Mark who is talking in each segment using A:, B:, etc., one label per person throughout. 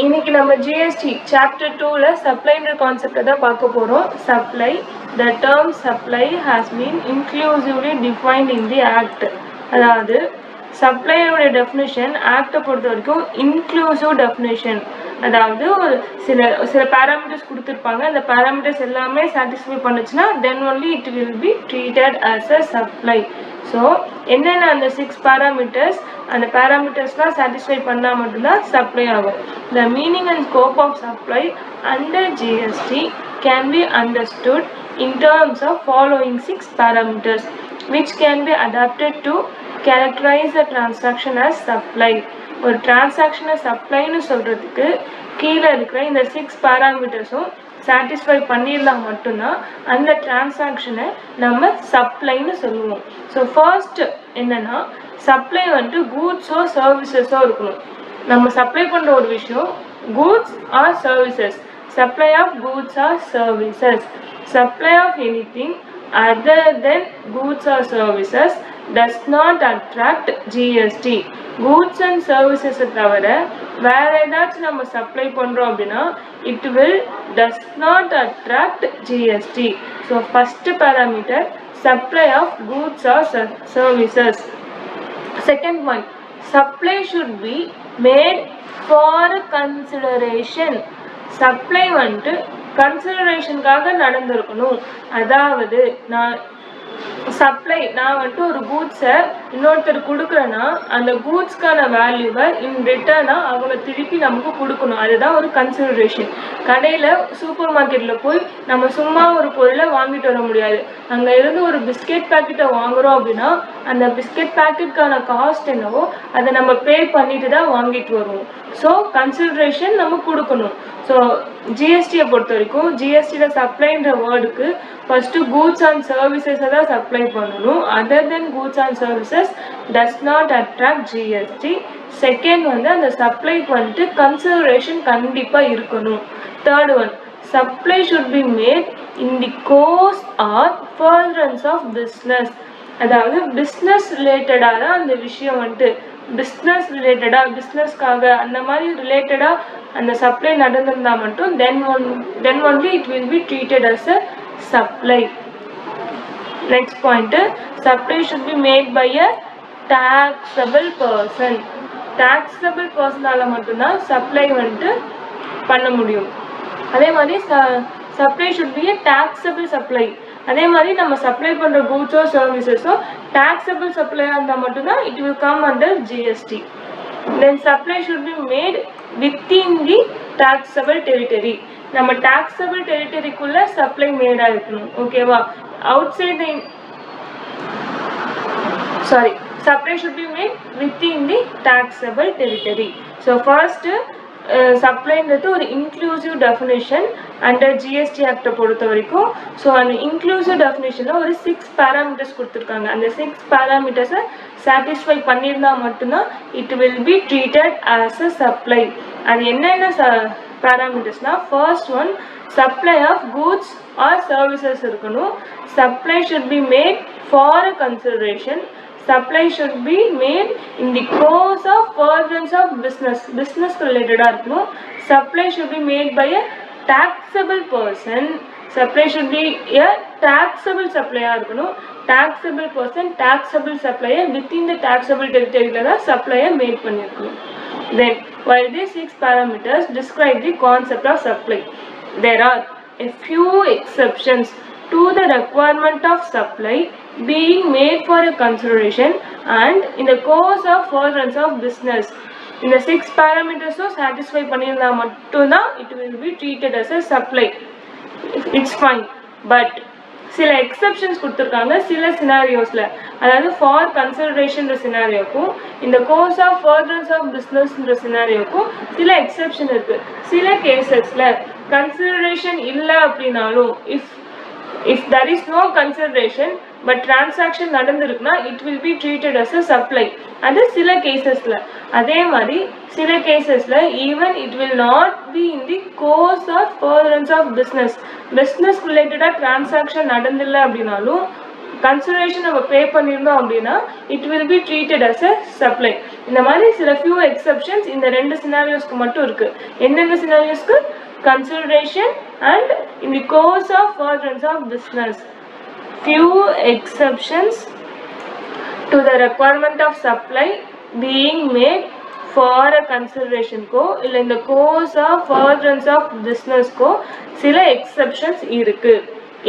A: இன்னைக்கு நம்ம GST chapter 2ல சப்ளைன்ற கான்செப்டை தான் பார்க்க போகிறோம். Supply, the term supply has been inclusively defined in the act. அதாவது சப்ளையோட டெஃபினிஷன் ஆக்டை பொறுத்த வரைக்கும் இன்க்ளூசிவ் டெஃபினிஷன். அதாவது ஒரு சில பேராமீட்டர்ஸ் கொடுத்துருப்பாங்க, அந்த பேராமீட்டர்ஸ் எல்லாமே சாட்டிஸ்ஃபை பண்ணுச்சுன்னா தென் only it will be treated as a supply. So என்னென்ன அந்த 6 பேராமீட்டர்ஸ், அந்த பேராமீட்டர்ஸ்லாம் சாட்டிஸ்ஃபை பண்ணால் மட்டும்தான் சப்ளை ஆகும். The meaning and scope of supply under GST can be understood in terms of following 6 parameters which can be adapted to characterize a transaction as supply. ஒரு டிரான்சாக்ஷனை சப்ளைன்னு சொல்கிறதுக்கு கீழே இருக்கிற இந்த 6 பேராமீட்டர்ஸும் சாட்டிஸ்ஃபை பண்ணியிருந்தால் மட்டும்தான் அந்த டிரான்சாக்ஷனை நம்ம சப்ளைன்னு சொல்லுவோம். ஸோ ஃபர்ஸ்ட் என்னென்னா சப்ளை வந்துட்டு கூட்ஸோ சர்வீசஸோ இருக்கணும். நம்ம சப்ளை பண்ணுற ஒரு விஷயம் goods or services. Supply of goods or services. Supply of anything other than goods or services does not attract GST. Goods and services தவிர வேற ஏதாச்சும் நம்ம சப்ளை பண்ணுறோம் அப்படின்னா it will does not attract GST. So first parameter supply of goods or services. Second one, supply should be made for consideration. Supply வந்துட்டு கன்சிடரேஷனுக்காக நடந்திருக்கணும். அதாவது நான் வந்துட்டு ஒரு கூட்ஸை இன்னொருத்தர் கொடுக்குறேன்னா அந்த கூட்ஸ்க்கான வேல்யூவை இன் ரிட்டர்னாக அவங்க திருப்பி நமக்கு கொடுக்கணும். அதுதான் ஒரு கன்சிடரேஷன். கடையில் சூப்பர் மார்க்கெட்டில் போய் நம்ம சும்மா ஒரு பொருளை வாங்கிட்டு வர முடியாது. அங்கே இருந்து ஒரு பிஸ்கெட் பேக்கெட்டை வாங்குகிறோம் அப்படின்னா அந்த பிஸ்கெட் பேக்கெட்டுக்கான காஸ்ட் என்னவோ அதை நம்ம பே பண்ணிட்டு தான் வாங்கிட்டு வருவோம். ஸோ கன்சிடரேஷன் நம்ம கொடுக்கணும். ஸோ ஜிஎஸ்டியை பொறுத்த வரைக்கும் ஜிஎஸ்டியில் சப்ளைன்ற வேர்டுக்கு ஃபஸ்ட்டு கூட்ஸ் அண்ட் சர்வீசஸை தான் சப்ளை பண்ணணும். Other than goods and services does not attract GST. Second வந்து அந்த சப்ளைக்கு வந்துட்டு கன்சிடரேஷன் கண்டிப்பாக இருக்கணும். Third one, supply should be made in the course or furtherance of business. அதாவது பிஸ்னஸ் ரிலேட்டடாக தான் அந்த விஷயம் வந்துட்டு பிஸ்னஸ் ரிலேட்டடாக பிஸ்னஸ்க்காக அந்த மாதிரி ரிலேட்டடாக அந்த சப்ளை நடந்திருந்தால் மட்டும் then only it will be treated as a supply. Next point, supply should be made by a taxable person. Taxable பர்சனால் மட்டும்தான் சப்ளை வந்துட்டு பண்ண முடியும். அதே மாதிரி supply should be a taxable supply. அதே மாதிரி நம்ம சப்ளை பண்ணுற கூட்ஸோ சர்வீசஸோ டாக்ஸபிள் சப்ளையாக இருந்தால் மட்டும்தான் it will come under GST. Then supply should be made within the taxable territory. நம்ம டாக்ஸபிள் டெரிட்டரிக்குள்ளே சப்ளை மேடாக இருக்கணும். ஓகேவா? Outside supply should be made within the taxable territory. So first சப்ளைன்றது ஒரு இன்க்ளூசிவ் டெஃபினேஷன் அண்டர் ஜிஎஸ்டி ஆக்டை பொறுத்த வரைக்கும். ஸோ அந்த இன்க்ளூசிவ் டெஃபினேஷனில் ஒரு 6 பேராமீட்டர்ஸ் கொடுத்துருக்காங்க. அந்த 6 பேராமீட்டர்ஸை சாட்டிஸ்ஃபை பண்ணியிருந்தால் மட்டும்தான் it will be treated as a supply. அது என்னென்ன பேராமீட்டர்ஸ்னால், first one supply of goods or services இருக்கணும். Supply should be made for a consideration. Supply should be made in the course of furtherance of business related இருக்கணும். Supply should be made by a taxable person. Supply should be a taxable supplier இருக்கணும். Taxable person, taxable supplier within the taxable territory தான் supplier made பண்ணிருக்கணும். Then while these 6 parameters describe the concept of supply, there are a few exceptions to the requirement of supply being made for a consideration and in the course of furtherance of business. In the 6 parameters satisfy பண்ணியிருந்தா மட்டும்தான் it will be treated as a supply. It's fine. But சில exceptions கொடுத்துருக்காங்க சில சினாரியோஸில். அதாவது for கன்சிடரேஷன்ற சினாரியோக்கும் இந்த course of furtherance of பிஸ்னஸ்ன்ற சினாரியோக்கும் சில exception இருக்குது. சில கேசஸில் கன்சிடரேஷன் இல்லை அப்படின்னாலும் if there is no consideration but transaction நடந்திருக்குன்னா it will be treated as a supply. அது சில கேசஸ்ல. அதே மாதிரி சில கேசஸ்ல even it will not be in the course of furtherance of business related transaction நடந்தில்லை அப்படின்னாலும் கன்சிடரேஷன் நம்ம பே பண்ணியிருந்தோம் அப்படின்னா it will be treated as a supply. இந்த மாதிரி சில ஃபியூ எக்ஸப்ஷன்ஸ் இந்த ரெண்டு சினாரியோஸ்க்கு மட்டும் இருக்கு. எந்தெந்த சினாரியோஸ்க்கு? Consideration and in the course of furtherance of business. Few exceptions to the requirement of supply being made for a consideration को இல்ல இந்த course of furtherance of business को சில exceptions இருக்கு.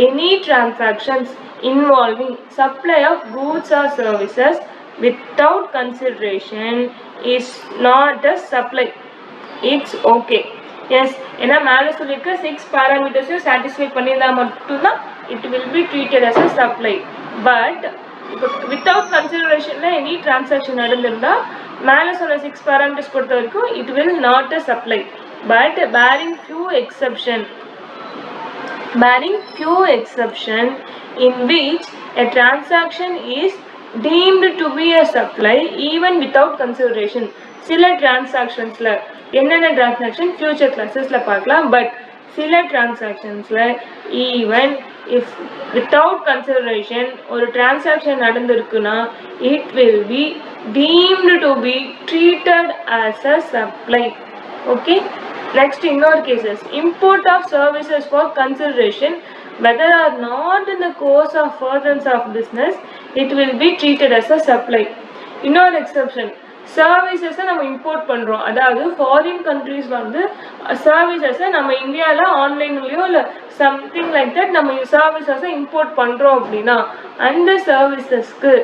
A: Any transactions involving supply of goods or services without consideration is not a supply. It's okay. Yes, ஏன்னா மேலே சொல்லியிருக்க 6 parameters satisfy பண்ணியிருந்தா மட்டும்தான் it will be treated as a supply. But without கன்சிடரேஷன்ல any transaction நடந்திருந்தா மேலே சொன்ன 6 parameters பொறுத்த வரைக்கும் it will not a supply. But barring few exception in which a transaction is deemed to be a supply even without consideration. சில டிரான்சாக்ஷன்ஸ்ல என்னென்ன transaction future கிளாஸஸ்ல பார்க்கலாம். But சில டிரான்சாக்ஷன்ஸ்ல ஈவன் இஃப் வித்தவுட் கன்சிடரேஷன் ஒரு டிரான்சாக்ஷன் நடந்திருக்குன்னா it will be deemed to be treated as a supply. Okay, next இன்னொரு cases. Import of services for consideration whether or not in the course of furtherance of business it will be treated as a supply. இன்னொரு exception, சர்வீசஸை நம்ம import பண்ணுறோம். அதாவது foreign countries வந்து சர்வீசஸை நம்ம இந்தியாவில் ஆன்லைன்லேயோ இல்லை something like that நம்ம சர்வீசஸை இம்போர்ட் பண்ணுறோம் அப்படின்னா அந்த சர்வீசஸ்க்கு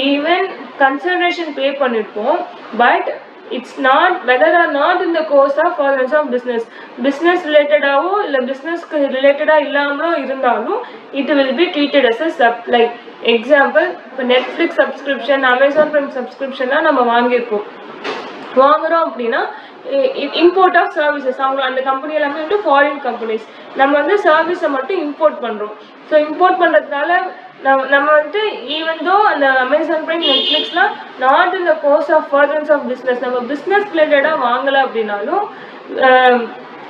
A: ஈவன் கன்சிடரேஷன் பே பண்ணியிருப்போம். But it's not whether or not in the course of furtherance of business. Business ரிலேட்டடாகவோ இல்லை பிஸ்னஸ்க்கு ரிலேட்டடாக இல்லாமலோ இருந்தாலும் it will be treated as a supply. Example, இப்போ நெட்ஃப்ளிக்ஸ் சப்ஸ்கிரிப்ஷன், அமேசான் பிரைம் சப்ஸ்கிரிப்ஷன்லாம் நம்ம வாங்குறோம் அப்படின்னா இம்போர்ட் ஆஃப் சர்வீசஸ். அவங்க அந்த கம்பெனி எல்லாமே வந்து ஃபாரின் கம்பெனிஸ். நம்ம வந்து சர்வீஸை மட்டும் இம்போர்ட் பண்ணுறோம். ஸோ இம்போர்ட் பண்ணுறதுனால நம்ம வந்து ஈவன் தோ அந்த அமேசான் பிரைம் நெட்ஃப்ளிக்ஸ்லாம் not in the course of furtherance of business, நம்ம பிஸ்னஸ் ரிலேட்டடாக வாங்கலை அப்படின்னாலும்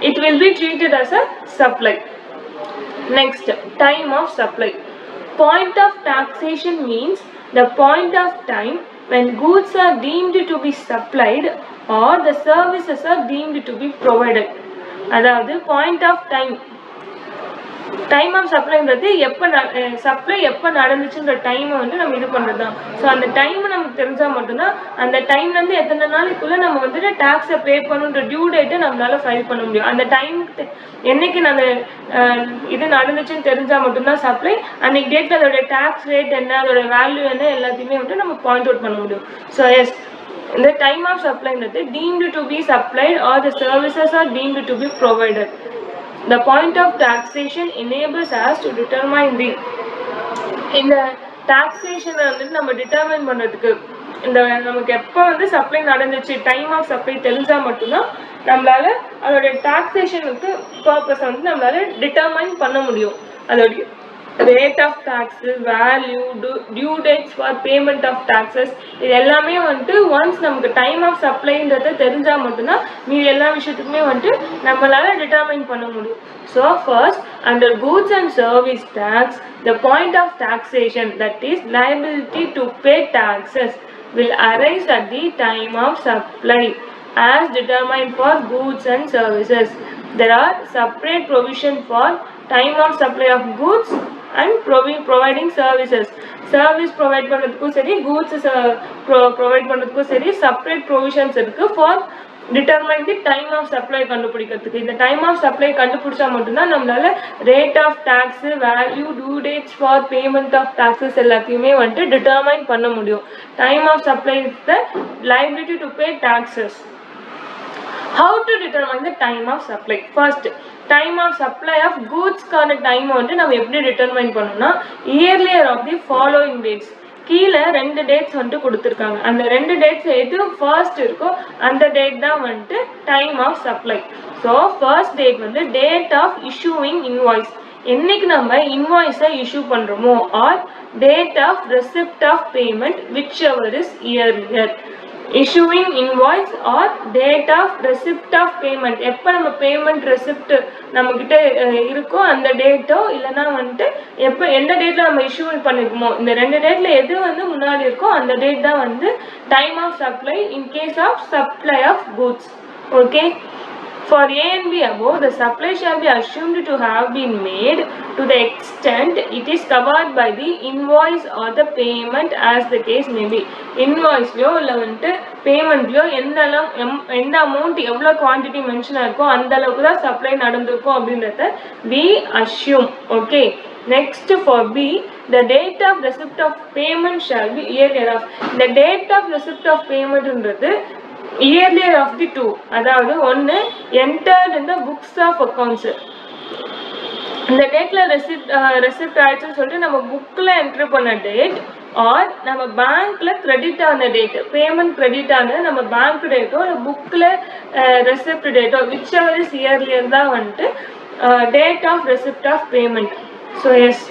A: it will be treated as a supply. Next, time of supply. Point of taxation means the point of time when goods are deemed to be supplied or the services are deemed to be provided. அதாவது point of time, time of சப்ளைன்றது supply எப்போ நடந்துச்சுன்ற டைமை வந்து நம்ம இது பண்ணுறது தான். ஸோ அந்த டைம் நமக்கு தெரிஞ்சால் மட்டும்தான் அந்த டைம்லேருந்து எத்தனை நாளைக்குள்ளே நம்ம வந்துட்டு டேக்ஸை பே பண்ணுன்ற டியூ டேட்டை நம்மளால ஃபைல் பண்ண முடியும். அந்த டைமுக்கு என்னைக்கு அந்த இது நடந்துச்சுன்னு தெரிஞ்சால் மட்டும்தான் சப்ளை. அன்னைக்கு டேட்டில் அதோட டேக்ஸ் ரேட் என்ன, அதோட வேல்யூ என்ன, எல்லாத்தையுமே வந்து நம்ம பாயிண்ட் அவுட் பண்ண முடியும். ஸோ எஸ், இந்த டைம் ஆஃப் சப்ளைன்றது deemed to be supplied or the services are deemed to be provided. The point of taxation enables us to determine the இந்த taxation வந்துட்டு நம்ம டிட்டர்மைன் பண்ணுறதுக்கு இந்த நமக்கு எப்போ வந்து சப்ளை நடந்துச்சு டைம் ஆஃப் சப்ளை தெரிஞ்சால் மட்டும்தான் நம்மளால அதோட டாக்ஸேஷனுக்கு பர்பஸ் வந்து நம்மளால டிட்டர்மைன் பண்ண முடியும். அதோடைய rate of taxes, value, due dates for payment of taxes, இது எல்லாமே வந்துட்டு ஒன்ஸ் நமக்கு டைம் ஆஃப் சப்ளைன்றதை தெரிஞ்சால் மட்டும்தான் மீது எல்லா விஷயத்துக்குமே வந்துட்டு நம்மளால டிட்டர்மைன் பண்ண முடியும். So first, under goods and service tax the point of taxation, that is liability to pay taxes, will arise at the time of supply as determined for goods and services. There are separate provision for time of supply of goods and providing services. Service provide பண்ணுறதுக்கும் சரி, goods provide பண்ணுறதுக்கும் சரி separate provisions இருக்கு for determine the time of supply கண்டுபிடிக்கிறதுக்கு. இந்த time of supply கண்டுபிடிச்சா மட்டும்தான் நம்மளால rate of tax, value, due dates for payment of taxes எல்லாத்தையுமே வந்துட்டு determine பண்ண முடியும். Time of supply is the liability to pay taxes. How to determine the time of supply? First, time of supply of goods கான time வந்து நம்ம எப்படி determine பண்ணோம்னா earlier of the following dates. கீழே 2 டேட்ஸ் வந்துட்டு கொடுத்துருக்காங்க. அந்த 2 டேட்ஸ் எது ஃபர்ஸ்ட் இருக்கோ அந்த டேட் தான் வந்துட்டு time of supply. So first date வந்து டேட் ஆஃப் இஷ்யூவிங் இன்வாய்ஸ், என்னைக்கு நம்ம இன்வாய்ஸை இஷ்யூ பண்ணுறோமோ, or date of receipt of payment whichever is earlier. issuing invoice or date of receipt of payment. எப்போ நம்ம பேமெண்ட் ரெசிப்ட் நம்மக்கிட்ட இருக்கோ அந்த டேட்டோ இல்லைனா வந்துட்டு எப்போ எந்த டேட்டில் நம்ம இஷ்யூ பண்ணிருக்கோமோ இந்த ரெண்டு டேட்டில் எது வந்து முன்னாடி இருக்கோ அந்த டேட் தான் வந்து time of supply in case of supply of goods. Okay. For A and B above, the supply shall be assumed to have been made to the extent it is covered by the invoice or the payment as the case may be. Invoice லயோ இல்லை வந்துட்டு பேமெண்ட்லையோ எந்த amount எவ்வளோ quantity மென்ஷனாக இருக்கோ அந்த அளவுக்கு தான் supply நடந்திருக்கும் அப்படின்றத we assume. Okay. Next for B, the date of receipt of payment shall be earlier of. The date of receipt of payment ன்றது earlier of the two. அதாவது ஒன்று entered in the books of accounts. இந்த டேட்ல receipt ஆயிடுச்சுன்னு சொல்லிட்டு நம்ம புக்கில் entry பண்ண டேட் ஆர் நம்ம பேங்க்ல கிரெடிட் ஆன டேட் பேமெண்ட் கிரெடிட் ஆனது நம்ம பேங்க் டேட்டோ இல்லை புக்கில் ரெசிப்ட் டேட்டோ விச் எவர் இஸ் இயர்லியர் தான் வந்துட்டு date of receipt of payment. So yes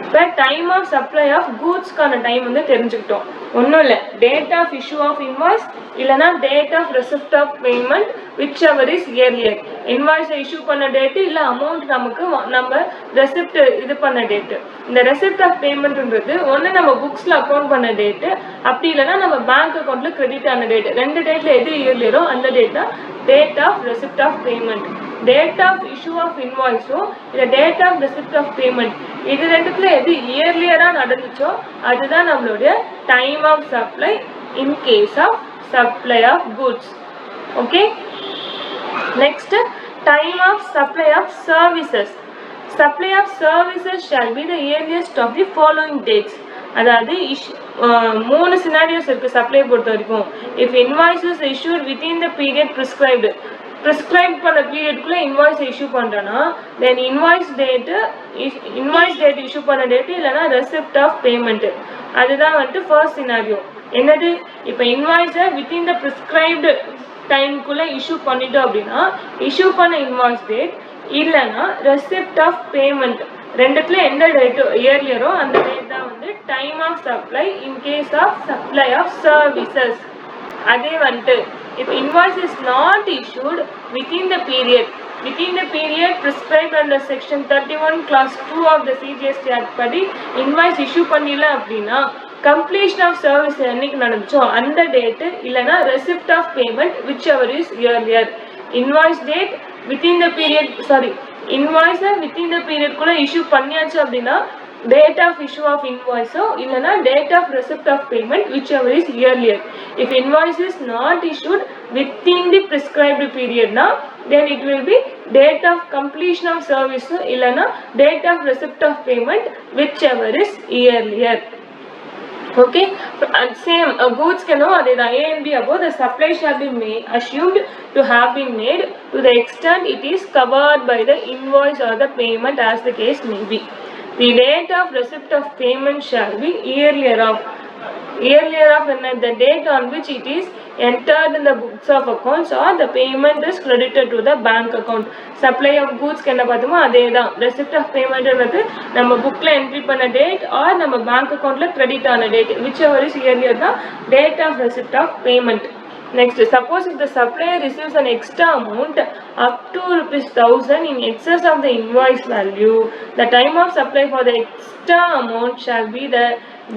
A: இப்போ டைம் ஆஃப் சப்ளை ஆஃப் கூட்ஸ்க்கான டைம் வந்து தெரிஞ்சுக்கிட்டோம். ஒன்றும் இல்லை, date of issue of invoice இல்லைனா date of receipt of payment whichever is earlier. இன்வாய்ஸை இஷ்யூ பண்ண டேட்டு இல்லை அமௌண்ட் நமக்கு நம்ம ரெசிப்ட் இது பண்ண டேட்டு. இந்த ரெசிப்ட் ஆஃப் பேமெண்ட்ன்றது ஒன்று நம்ம புக்ஸில் அக்கௌண்ட் பண்ண டேட்டு, அப்படி இல்லைனா நம்ம பேங்க் அக்கௌண்ட்டில் கிரெடிட் ஆன டேட்டு. ரெண்டு டேட்டில் எது இயர்லியரோ அந்த டேட் தான் date of receipt of payment. Date of issue of இன்வாய்ஸோ இல்லை date of receipt of payment இது ரெண்டுத்துல எது இயர்லியராக நடந்துச்சோ அதுதான் நம்மளுடைய time of supply in case of supply of goods. Okay. Next time of supply of services. Supply of services shall be the earliest of the following dates. அதாவது மூணு scenarios இருக்குது சப்ளை பொறுத்த வரைக்கும். If invoices issued within the period prescribed prescribe பண்ண பீரியட்குள்ளே invoice issue பண்ணுறேன்னா then invoice date issue பண்ண date இல்லைனா receipt of payment அதுதான் வந்துட்டு ஃபர்ஸ்ட் சினாரியோ. என்னது இப்போ இன்வாய்ஸை வித்தின் த ப்ரிஸ்கிரைப்டு டைமுக்குள்ளே இஷ்யூ பண்ணிட்டோம் அப்படின்னா இஷ்யூ பண்ண இன்வாய்ஸ் டேட் இல்லைனா ரெசிப்ட் ஆஃப் பேமெண்ட் ரெண்டுத்துல எந்த டேட்டோ இயர்லியரோ அந்த டேட் தான் வந்து time of supply in case of supply of services. அதே வந்துட்டு if invoice is not issued within the period prescribed under section 31 clause 2 of the CGST Act படி invoice issue பண்ணல அப்படின்னா completion of service என்னைக்கு நடந்துச்சோ அந்த date இல்லைனா receipt of payment whichever is earlier. invoice date within the period invoice within the period குள்ள issue பண்ணியாச்சு அப்படின்னா date of issue of invoice இல்லைனா date of receipt of payment whichever is earlier. If invoice is not issued within the prescribed period now then it will be date of completion of service இல்லைனா date of receipt of payment whichever is earlier. Okay, same goods can know the A and B above the supply shall be assumed to have been made to the extent it is covered by the invoice or the payment as the case may be. The date of receipt of payment shall be earlier of the date on which it is entered in the books of accounts or the payment is credited to the bank account. Supply of goods என்ன பார்த்தோமோ அதே தான். receipt of payment வந்து நம்ம புக்கில் entry பண்ண date R நம்ம bank அக்கௌண்ட்டில் credit ஆன டேட் whichever is earlier தான் date of receipt of payment. Next, suppose if the supplier receives an extra amount up to ₹1,000 in excess of the invoice value, the time of supply for the extra amount shall be the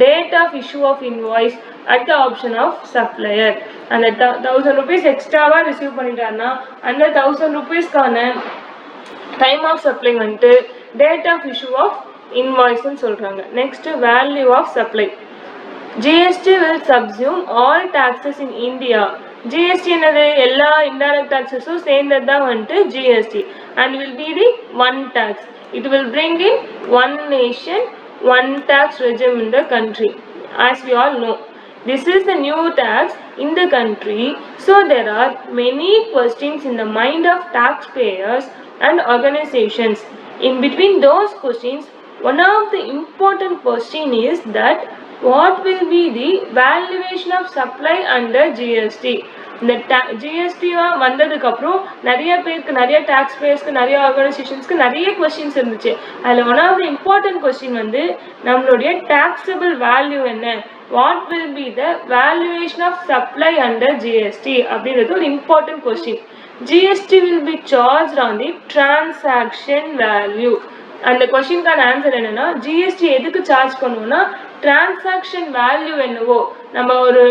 A: date of issue of invoice at the option of supplier. And the ₹1,000 extra receive பண்ணிட்டாருன்னா அந்த ₹1,000 time of supply வந்துட்டு date of issue of invoice சொல்றாங்க. Next, value of supply. GST will subsume all taxes in India. GST என்னது எல்லா indirect taxesஸும் சேர்ந்தது தான் வந்துட்டு GST and will be the one tax. It will bring in one nation, one tax regime in the country. As we all know, this is the new tax in the country. So there are many questions in the mind of taxpayers and organizations. In between those questions, one of the important question is that what will be the valuation of supply under GST? இந்த GST வந்ததுக்கு அப்புறம் நிறைய பேருக்கு நிறைய tax பேயர்ஸ்க்கு நிறைய ஆர்கனைசேஷன்ஸ்க்கு நிறைய questions இருந்துச்சு. அதில் one of the important question வந்து நம்மளுடைய டாக்ஸபிள் வேல்யூ என்ன, what will be the valuation of supply under GST அப்படின்றது ஒரு important question. GST will be charged on the transaction value. அந்த கொஸ்டின்கான ஆன்சர் என்னன்னா ஜிஎஸ்டி எதுக்கு சார்ஜ் பண்ணுவோம்னா டிரான்சாக்ஷன் வேல்யூ என்னவோ நம்ம ஒரு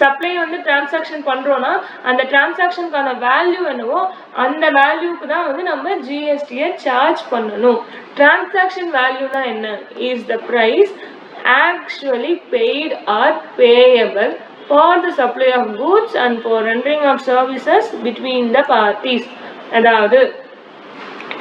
A: சப்ளை வந்து டிரான்சாக்ஷன் பண்றோம்னா அந்த டிரான்சாக்ஷனுக்கான வேல்யூ என்னவோ அந்த வேல்யூக்கு தான் வந்து நம்ம ஜிஎஸ்டியை சார்ஜ் பண்ணணும். டிரான்சாக்ஷன் வேல்யூனா என்ன? Is the price actually paid or payable for the supply of goods and for rendering of services between the parties. அதாவது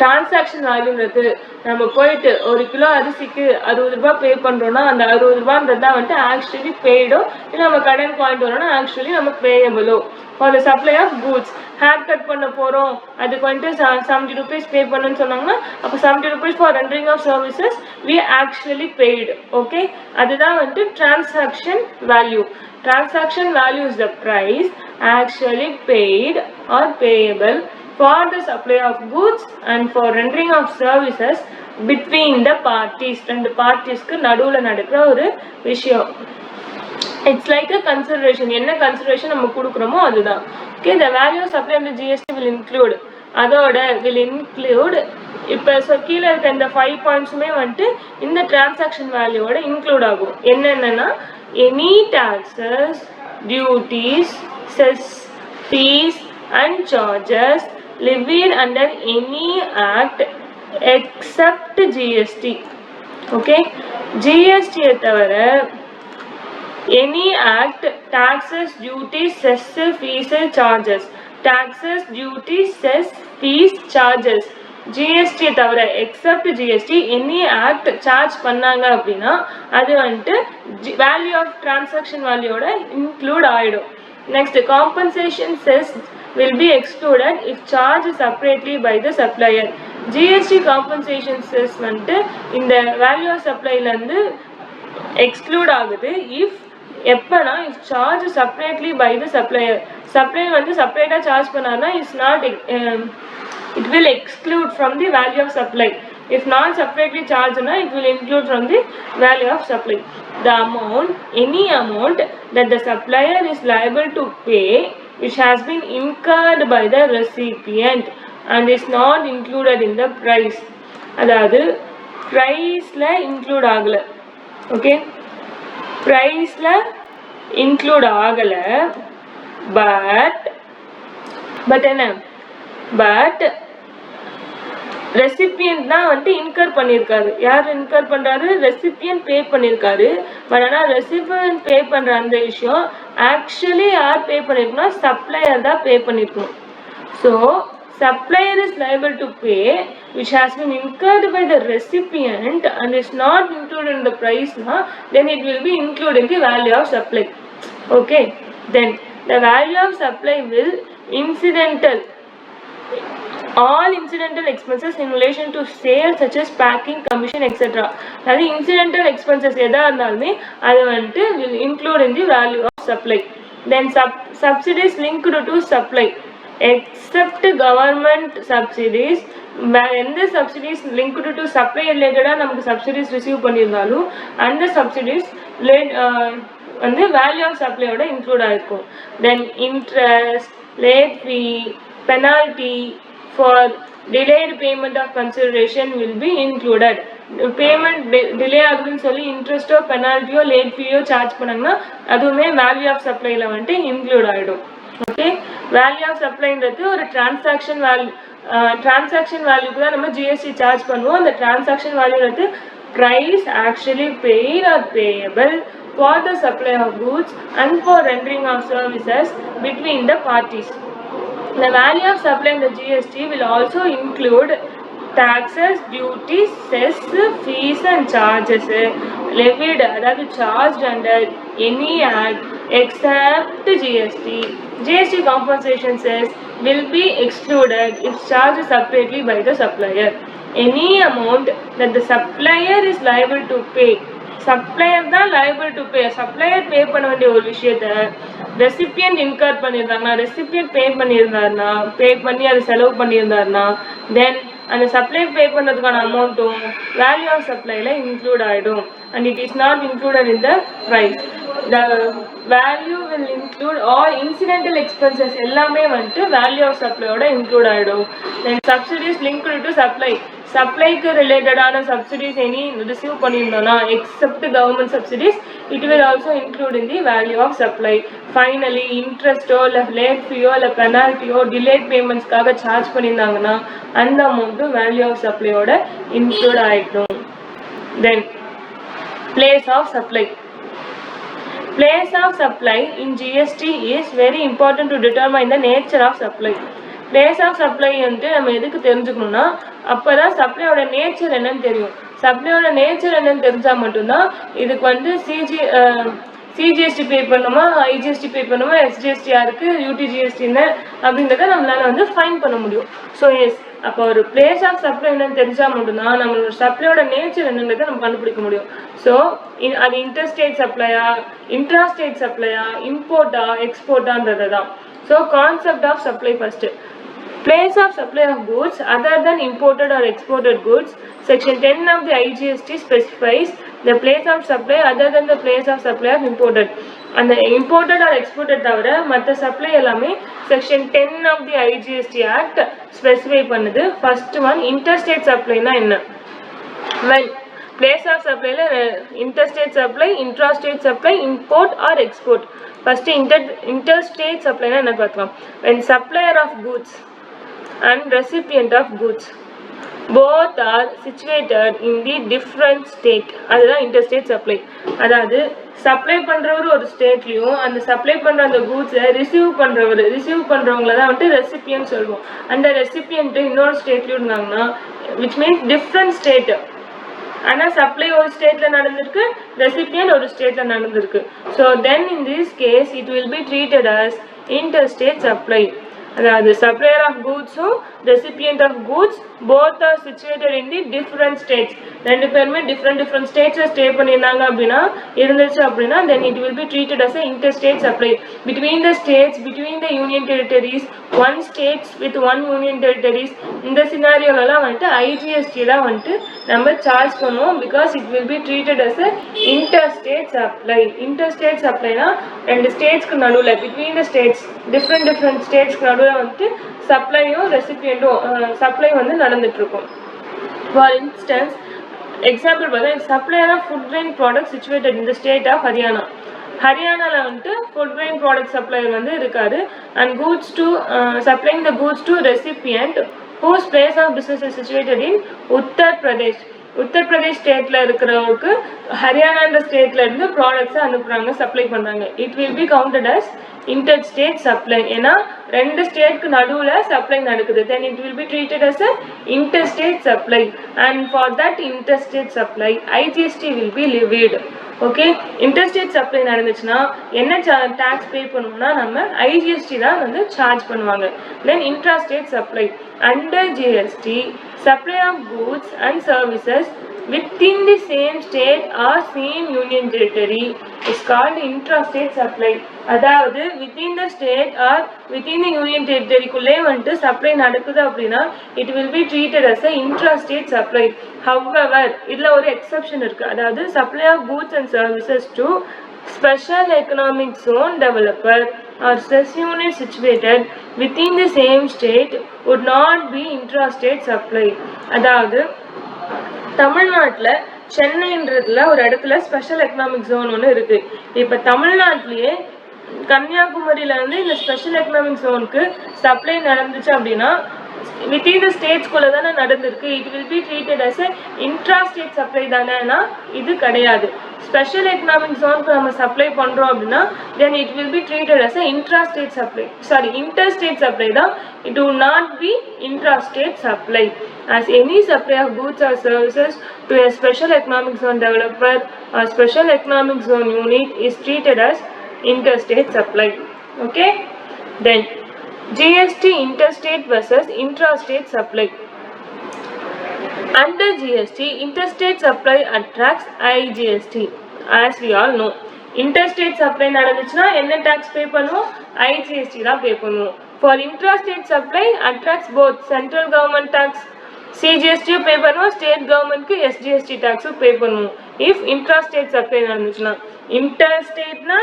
A: டிரான்சாக்ஷன் வேல்யூன்றது நம்ம போயிட்டு ஒரு கிலோ அரிசிக்கு 60 ரூபாய் பே பண்ணுறோன்னா அந்த 60 ரூபான்றது தான் வந்துட்டு ஆக்சுவலி பெய்டோ இல்லை நம்ம கடன் பாயிண்ட் வரோம்னா ஆக்சுவலி நம்ம பேயபிளோ. For the supply of goods hair cut பண்ண போகிறோம் அதுக்கு வந்துட்டு 70 rupees பே பண்ணுன்னு சொன்னாங்கன்னா அப்போ 70 rupees for rendering of services we actually paid. Okay, அதுதான் வந்துட்டு transaction value. Transaction value is the price actually paid or payable for the supply of goods and for rendering of services between the parties. ரெண்டு பார்ட்டிஸ்க்கு நடுவில் நடக்கிற ஒரு விஷயம். It's like a consideration. என்ன consideration நம்ம கொடுக்குறோமோ அதுதான். Okay, the value of supply under GST will include அதோட will include இப்போ கீழே இருக்க இந்த 5 பாயிண்ட்ஸுமே வந்துட்டு இந்த டிரான்சாக்ஷன் வேல்யூவோட இன்க்ளூட் ஆகும். என்னென்னா any taxes, duties, cess, fees and charges levied under any act except GST. Okay, GST தவிர any act, taxes, duties, cess, fees and charges, taxes, duties, cess, fees, charges, GST தவிர accept GST any act charge பண்ணாங்க அப்படின்னா அது வந்துட்டு value of transaction வேல்யூவோட include ஆகிடும். Next compensation chess will be excluded if charged separately by the supplier. GST compensation cess வந்துட்டு இந்த value of சப்ளைலேருந்து exclude ஆகுது எப்போனா if charge separately by the supplier. Supplier வந்து செப்பரேட்டாக சார்ஜ் பண்ணாருன்னா it's not it will exclude from the value of supply. If not separately charged, it will include from the value of supply. The amount, any amount that the supplier is liable to pay which has been incurred by the recipient and is not included in the price. அதாவது priceல include ஆகல. Okay, priceல include ஆகல but என்ன but recipient தான் வந்துட்டு in her பண்ணியிருக்காரு. யார் in her பண்ணுறாரு? Recipient பே பண்ணியிருக்காரு. பட் ஆனால் ரெசிபியன்ட் பே பண்ணுற அந்த விஷயம் ஆக்சுவலி யார் பே பண்ணியிருக்கணும்னா சப்ளையர் தான் பே பண்ணியிருக்கணும். So supplier is liable to pay which has been incurred by the recipient and is not included in the price, then it will be included in the value of supply. Okay, then the value of supply will incidental all incidental expenses in relation to sales such as packing, commission, etc. அதாவது incidental expenses எதா இருந்தாலுமே அது வந்துட்டு will include in the value of supply. Then subsidies linked to supply except government subsidies. எந்த subsidies linked to supply related நமக்கு subsidies receive பண்ணியிருந்தாலும் அந்த subsidies வந்து value of supply ஓட include ஆயிருக்கும். Then interest, late fee, penalty for delayed payment of consideration will be included. Payment delay ஆகுதுன்னு சொல்லி இன்ட்ரெஸ்ட்டோ பெனால்ட்டியோ late ஃபீயோ charge பண்ணாங்கன்னா அதுவுமே வேல்யூ ஆஃப் சப்ளைல வந்துட்டு இன்க்ளூட் ஆகிடும். ஓகே, வேல்யூ ஆஃப் சப்ளைன்றது ஒரு டிரான்சாக்ஷன் வேல்யூக்கு தான் நம்ம ஜிஎஸ்டி சார்ஜ் பண்ணுவோம். அந்த transaction வேல்யூன்றது price actually paid or payable for the supply of goods and for rendering of services between the parties. The value of supply in the GST will also include taxes, duties, cess, fees and charges levied அதாவது charged under any act except GST. GST compensation cess will be excluded if charged separately by the supplier. Any amount that the supplier is liable to pay, supplier தான் liable to pay. Supplier பே பண்ண வேண்டிய ஒரு விஷயத்த recipient in her பண்ணியிருந்தாங்கன்னா recipient பே பண்ணி அதை செலவு பண்ணியிருந்தாருன்னா தென் அந்த சப்ளை பே பண்ணுறதுக்கான அமௌண்ட்டும் வேல்யூ ஆஃப் சப்ளைல இன்க்ளூட் ஆகிடும். And it is not included in the price. the value will include all incidental expenses எல்லாமே வந்துட்டு value of supply ஓட include ஆயிடும். Then subsidies linked to supply. சப்ளைக்கு ரிலேட்டடான subsidies any receive பண்ணியிருந்தோம்னா except government subsidies it will also include in the value of supply. Finally interest ஓ இல்லை late fee ஓ இல்லை penalty ஓ delayed payments-க்காக charge பண்ணியிருந்தாங்கன்னா அந்த amount value of supply ஓட include ஆயிடும். Then place of supply. Place of supply in GST is very important to determine the nature of supply. Place of supply வந்து நம்ம எதுக்கு தெரிஞ்சுக்கணும்னா அப்பதான் சப்ளையோட நேச்சர் என்னன்னு தெரியும். சப்ளையோட நேச்சர் என்னன்னு தெரிஞ்சா மட்டும்தான் இதுக்கு வந்து சிஜிஎஸ்டி பே பண்ணுமா, ஐஜிஎஸ்டி பே பண்ணுமா, எஸ்ஜிஎஸ்டி யாருக்கு, யூடிஜிஎஸ்டி என்ன அப்படின்றத நம்மளால வந்து ஃபைன் பண்ண முடியும். ஸோ எஸ் அப்போ ஒரு பிளேஸ் ஆஃப் சப்ளை என்னன்னு தெரிஞ்சா மட்டும்தான் நம்மளோட சப்ளையோட நேச்சர் என்னன்றதை நம்ம கண்டுபிடிக்க முடியும். ஸோ அது இன்டர்ஸ்டேட் சப்ளையா, இன்ட்ராஸ்டேட் சப்ளையா, இம்போர்ட்டா, எக்ஸ்போர்ட்டான்றது தான். So concept of supply first. Place of supply of goods other than imported or exported goods. Section 10 of the IGST specifies the place of supply other than the place of supply of imported. And the imported or exported தவிர மற்ற supply எல்லாமே section 10 of the IGST Act specify பண்ணுது. First one interstate சப்ளைனா என்ன? When place of supplyல interstate supply, intrastate supply, import or export. First interstate supplyனா என்ன பார்க்கலாம்? When supplier of goods and recipient of goods both are situated in the different state, அதுதான் interstate supply. அதாவது supply பண்றவர் ஒரு ஸ்டேட்லயும் அந்த supply பண்ற அந்த கூட்ஸை receive பண்றவங்கள தான் வந்து ரெசிபியன்ட் சொல்லுவோம். அந்த ரெசிபியன்ட் இன்னொரு ஸ்டேட்லயும் இருந்தாங்கன்னா which means different state. ஆனா சப்ளை ஒரு ஸ்டேட்ல நடந்திருக்கு, ரெசிபியன்ட் ஒரு ஸ்டேட்ல நடந்திருக்கு. So then in this case it will be treated as interstate supply. அதாவது supplier of goods recipient of goods both are situated in the different states. ரெண்டு பேருமே different states ஸ்டே பண்ணியிருந்தாங்க அப்படின்னா இருந்துச்சு அப்படின்னா then it will be treated as a interstate supply. Between the states, between the union territories, one states with one union territories, இந்த சினாரியோலாம் வந்துட்டு IGST தான் வந்துட்டு நம்ம சார்ஜ் பண்ணுவோம் because it will be treated as a interstate supply. Interstate supplyனா ரெண்டு ஸ்டேட்ஸ்க்கு நடுவில் between the states different states நடுவில் வந்துட்டு சப்ளையும் ரெசிபியன்ட்டும் சப்ளை வந்து நடந்துட்டு இருக்கும். ஃபார் இன்ஸ்டன்ஸ் எக்ஸாம்பிள் பார்த்தா supplier of food grain product situated in the state of Haryana. ஹரியானாவில் வந்துட்டு ஃபுட் கிரெயின் ப்ராடக்ட் சப்ளையர் வந்து இருக்காரு and goods to supplying the goods to recipient whose place of business is situated in Uttar Pradesh. Uttar Pradesh ஸ்டேட்ல இருக்கிறவருக்கு ஹரியானான்ற ஸ்டேட்ல இருந்து ப்ராடக்ட்ஸை அனுப்புறாங்க, சப்ளை பண்றாங்க. It will be counted as interstate supply. ஏன்னா ரெண்டு ஸ்டேட்க்கு நடுவுல சப்ளை நடக்குது. then it will be treated as a interstate supply and for that interstate supply IGST will be levied. Okay, interstate supply நடந்துச்சுன்னா என்ன டாக்ஸ் பே பண்ணுவோம்னா நம்ம IGST தான் வந்து சார்ஜ் பண்ணுவாங்க. then intrastate supply under GST supply of goods and services within the same state or same union territory is called intrastate supply. அதாவது within the state or within the union territory குள்ளே வந்துட்டு supply நடக்குது அப்படின்னா it will be treated as a intrastate supply. however இதுல ஒரு exception இருக்கு. அதாவது supply of goods and services to special economic zone developer or cess unit situated within the same state would not be intrastate supply. அதாவது தமிழ்நாட்டில் சென்னைன்றதுல ஒரு இடத்துல special economic zone ஒன்று இருக்கு. இப்போ தமிழ்நாட்டிலேயே கன்னியாகுமரியில இருந்து இந்த ஸ்பெஷல் எக்கனாமிக் ஜோனுக்கு சப்ளை நடந்துச்சு அப்படின்னா வித்தின் த ஸ்டேட்ஸ்குள்ள தானே நடந்திருக்கு. It will be treated as intrastate supply தானேனா இது கிடையாது. ஸ்பெஷல் எக்கனாமிக் ஜோனுக்கு நம்ம சப்ளை பண்றோம் அப்படின்னா then it will be treated as intrastate supply, sorry interstate supply தான். இட் வில் நாட் பி intrastate supply as any supply of goods or services to a special economic zone developer or special economic zone unit is treated as interstate supply. Okay, then GST interstate versus intrastate supply. Under GST interstate supply attracts IGST as we all know. interstate supply நடந்துச்சுன்னா என்ன tax பே பண்ணுவோம்? IGST தான் பே பண்ணுவோம். For intrastate supply attracts both central government tax CGST பே பண்ணுவோம், state கவர்மெண்ட்க்கு SGST டாக்ஸும் பே பண்ணுவோம். If இன்ட்ராஸ்டேட் supply நடந்துச்சுன்னா. இன்டர்ஸ்டேட்னா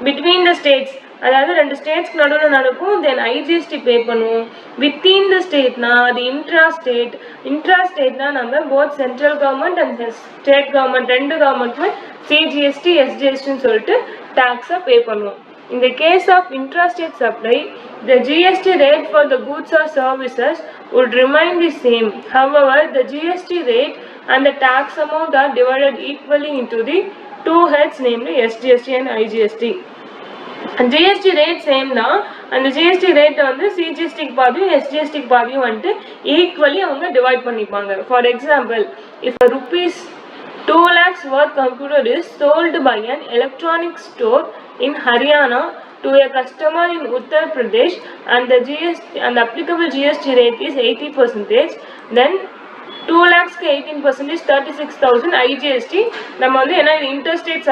A: between the states, அதாவது ரெண்டு ஸ்டேட்ஸ்க்கு நடுவில் நடக்கும், தென் ஐஜிஎஸ்டி பே பண்ணுவோம். வித்தின் த ஸ்டேட்னா அது இன்ட்ராஸ்டேட். இன்ட்ராஸ்டேட்னா நம்ம both central government and state government ரெண்டு கவர்மெண்ட்டுமே சிஜிஎஸ்டி எஸ்ஜிஎஸ்டின்னு சொல்லிட்டு டேக்ஸை பே பண்ணுவோம். In the case of intrastate supply, the GST rate for the goods or services would remain the same. However, the GST rate and the tax amount are divided equally into the two heads, namely SGST and IGST. And GST rate same தான், அந்த GST rate வந்து CGSTக்கு பாதியும் SGSTக்கு பாதியும் வந்துட்டு equally அவங்க divide பண்ணிப்பாங்க. For example, if a rupees 2 lakhs worth computer is sold by an electronic store in Haryana to a customer in Uttar Pradesh and the applicable GST rate is 80%, then 2 lakhs 18% 36,000 IGST. நம்ம வந்து ஏன்னா இது interstate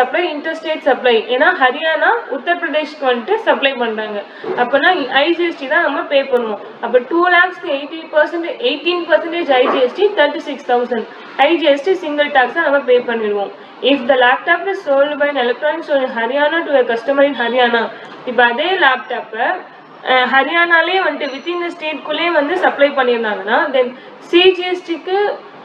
A: supply ஏன்னா ஹரியானா உத்தர் பிரதேஷ்க்கு வந்துட்டு supply பண்ணுறாங்க, அப்போனா IGST தான் நம்ம பே பண்ணுவோம். அப்போ 2 lakhs 18% IGST 36,000 IGST single tax தான் நம்ம பே பண்ணிடுவோம். If the laptop is sold by electronics Haryana to a customer in Haryana, இப்போ அதே லேப்டாப்பை ஹரியானாலே வந்துட்டு வித்தின் த ஸ்டேட்குள்ளே வந்து சப்ளை பண்ணியிருந்தாங்கன்னா தென் சிஜிஎஸ்டிக்கு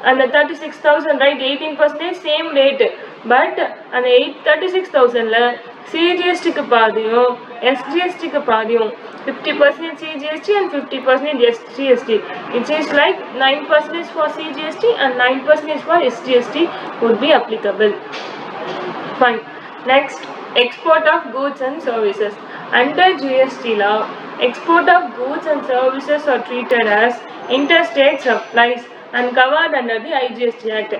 A: அந்த 36,000 ரைட் 18% சேம் ரேட்டு. பட் அந்த 36,000ல் சிஜிஎஸ்டிக்கு பாதியும் எஸ்ஜிஎஸ்டிக்கு பாதியும் 50% CGST and 50% SGST. It is like 9% for CGST and 9% for SGST would be applicable. Fine. Next, export of goods and services. Under GST law, export of goods and services are treated as interstate supplies and covered under the IGST Act.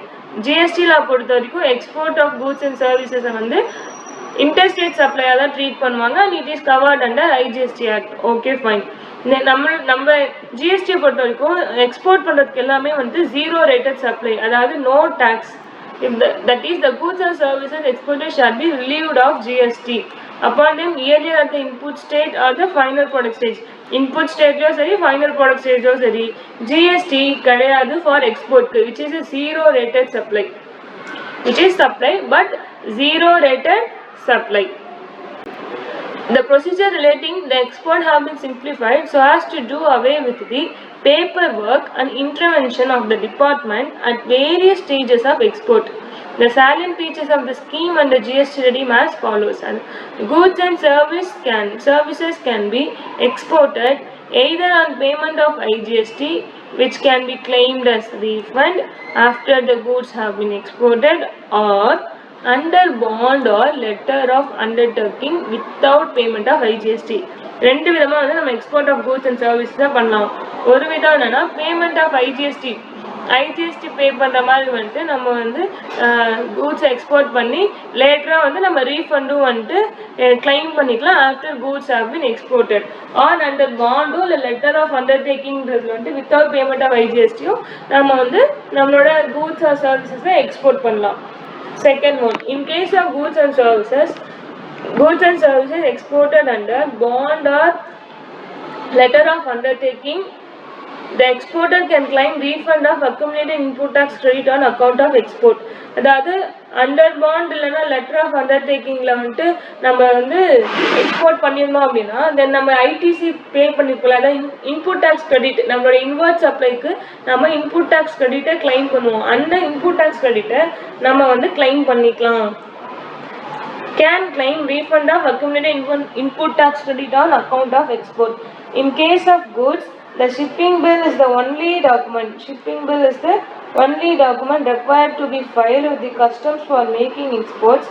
A: GST law பொறுத்த வரைக்கும் export of goods and services வந்து interstate supply தான் treat பண்ணுவாங்க and it is covered under IGST Act. Okay, fine. நம்ம GST பொறுத்த வரைக்கும் export பண்ணுறதுக்கு எல்லாமே வந்து ஜீரோ ரேட்டட் சப்ளை, அதாவது no tax. That is, the goods and services exported shall be relieved of GST upon them either at the input stage or the final product stage. Input stage or sorry, final product stage or sorry, GST கிடையாது for export, which is a zero rated supply. It is supply but zero rated supply. The procedure relating the export have been simplified so as to do away with the paperwork and intervention of the department at various stages of export. The salient features of the scheme under GST regime as follows. And goods and services can be exported either on payment of IGST, which can be claimed as refund after the goods have been exported, or under bond or letter of undertaking without payment of IGST. ரெண்டு விதமாக வந்து நம்ம export of goods and service தான் பண்ணலாம். ஒரு விதம் என்னன்னா payment of IGST பே பண்ணுற மாதிரி வந்துட்டு நம்ம வந்து கூட்ஸை எக்ஸ்போர்ட் பண்ணி லேட்டராக வந்து நம்ம ரீஃபண்டும் வந்துட்டு கிளைம் பண்ணிக்கலாம் after goods have been exported. Or under பாண்டோ இல்லை லெட்டர் ஆஃப் அண்டர்டேக்கிங்கிறது வந்துட்டு வித்தவுட் பேமெண்ட் ஆஃப் ஐஜிஎஸ்டியும் நம்ம வந்து நம்மளோட கூட்ஸ் ஆர் சர்வீசஸை எக்ஸ்போர்ட் பண்ணலாம். Second one, in case of goods and services exported under bond or letter of undertaking, the exporter can claim refund of accumulated input tax credit on account of export. அதாவது under bond இல்லைன்னா letter of அண்டர்டேக்கிங்கில் வந்துட்டு நம்ம வந்து export பண்ணியிருந்தோம் அப்படின்னா தென் நம்ம ITC பே பண்ணிருக்கோம், அதாவது இன்புட் டேக்ஸ் கிரெடிட், நம்மளோட இன்வெர்ட் சப்ளைக்கு நம்ம இன்புட் டேக்ஸ் கிரெடிட்டை கிளைம் பண்ணுவோம். அந்த இன்புட் டேக்ஸ் கிரெடிட்டை நம்ம வந்து கிளைம் பண்ணிக்கலாம். Can claim refund of accumulated input tax credit on account of export. In case of goods, the shipping bill is the only document. Shipping bill is the only document required to be filed with the customs for making exports.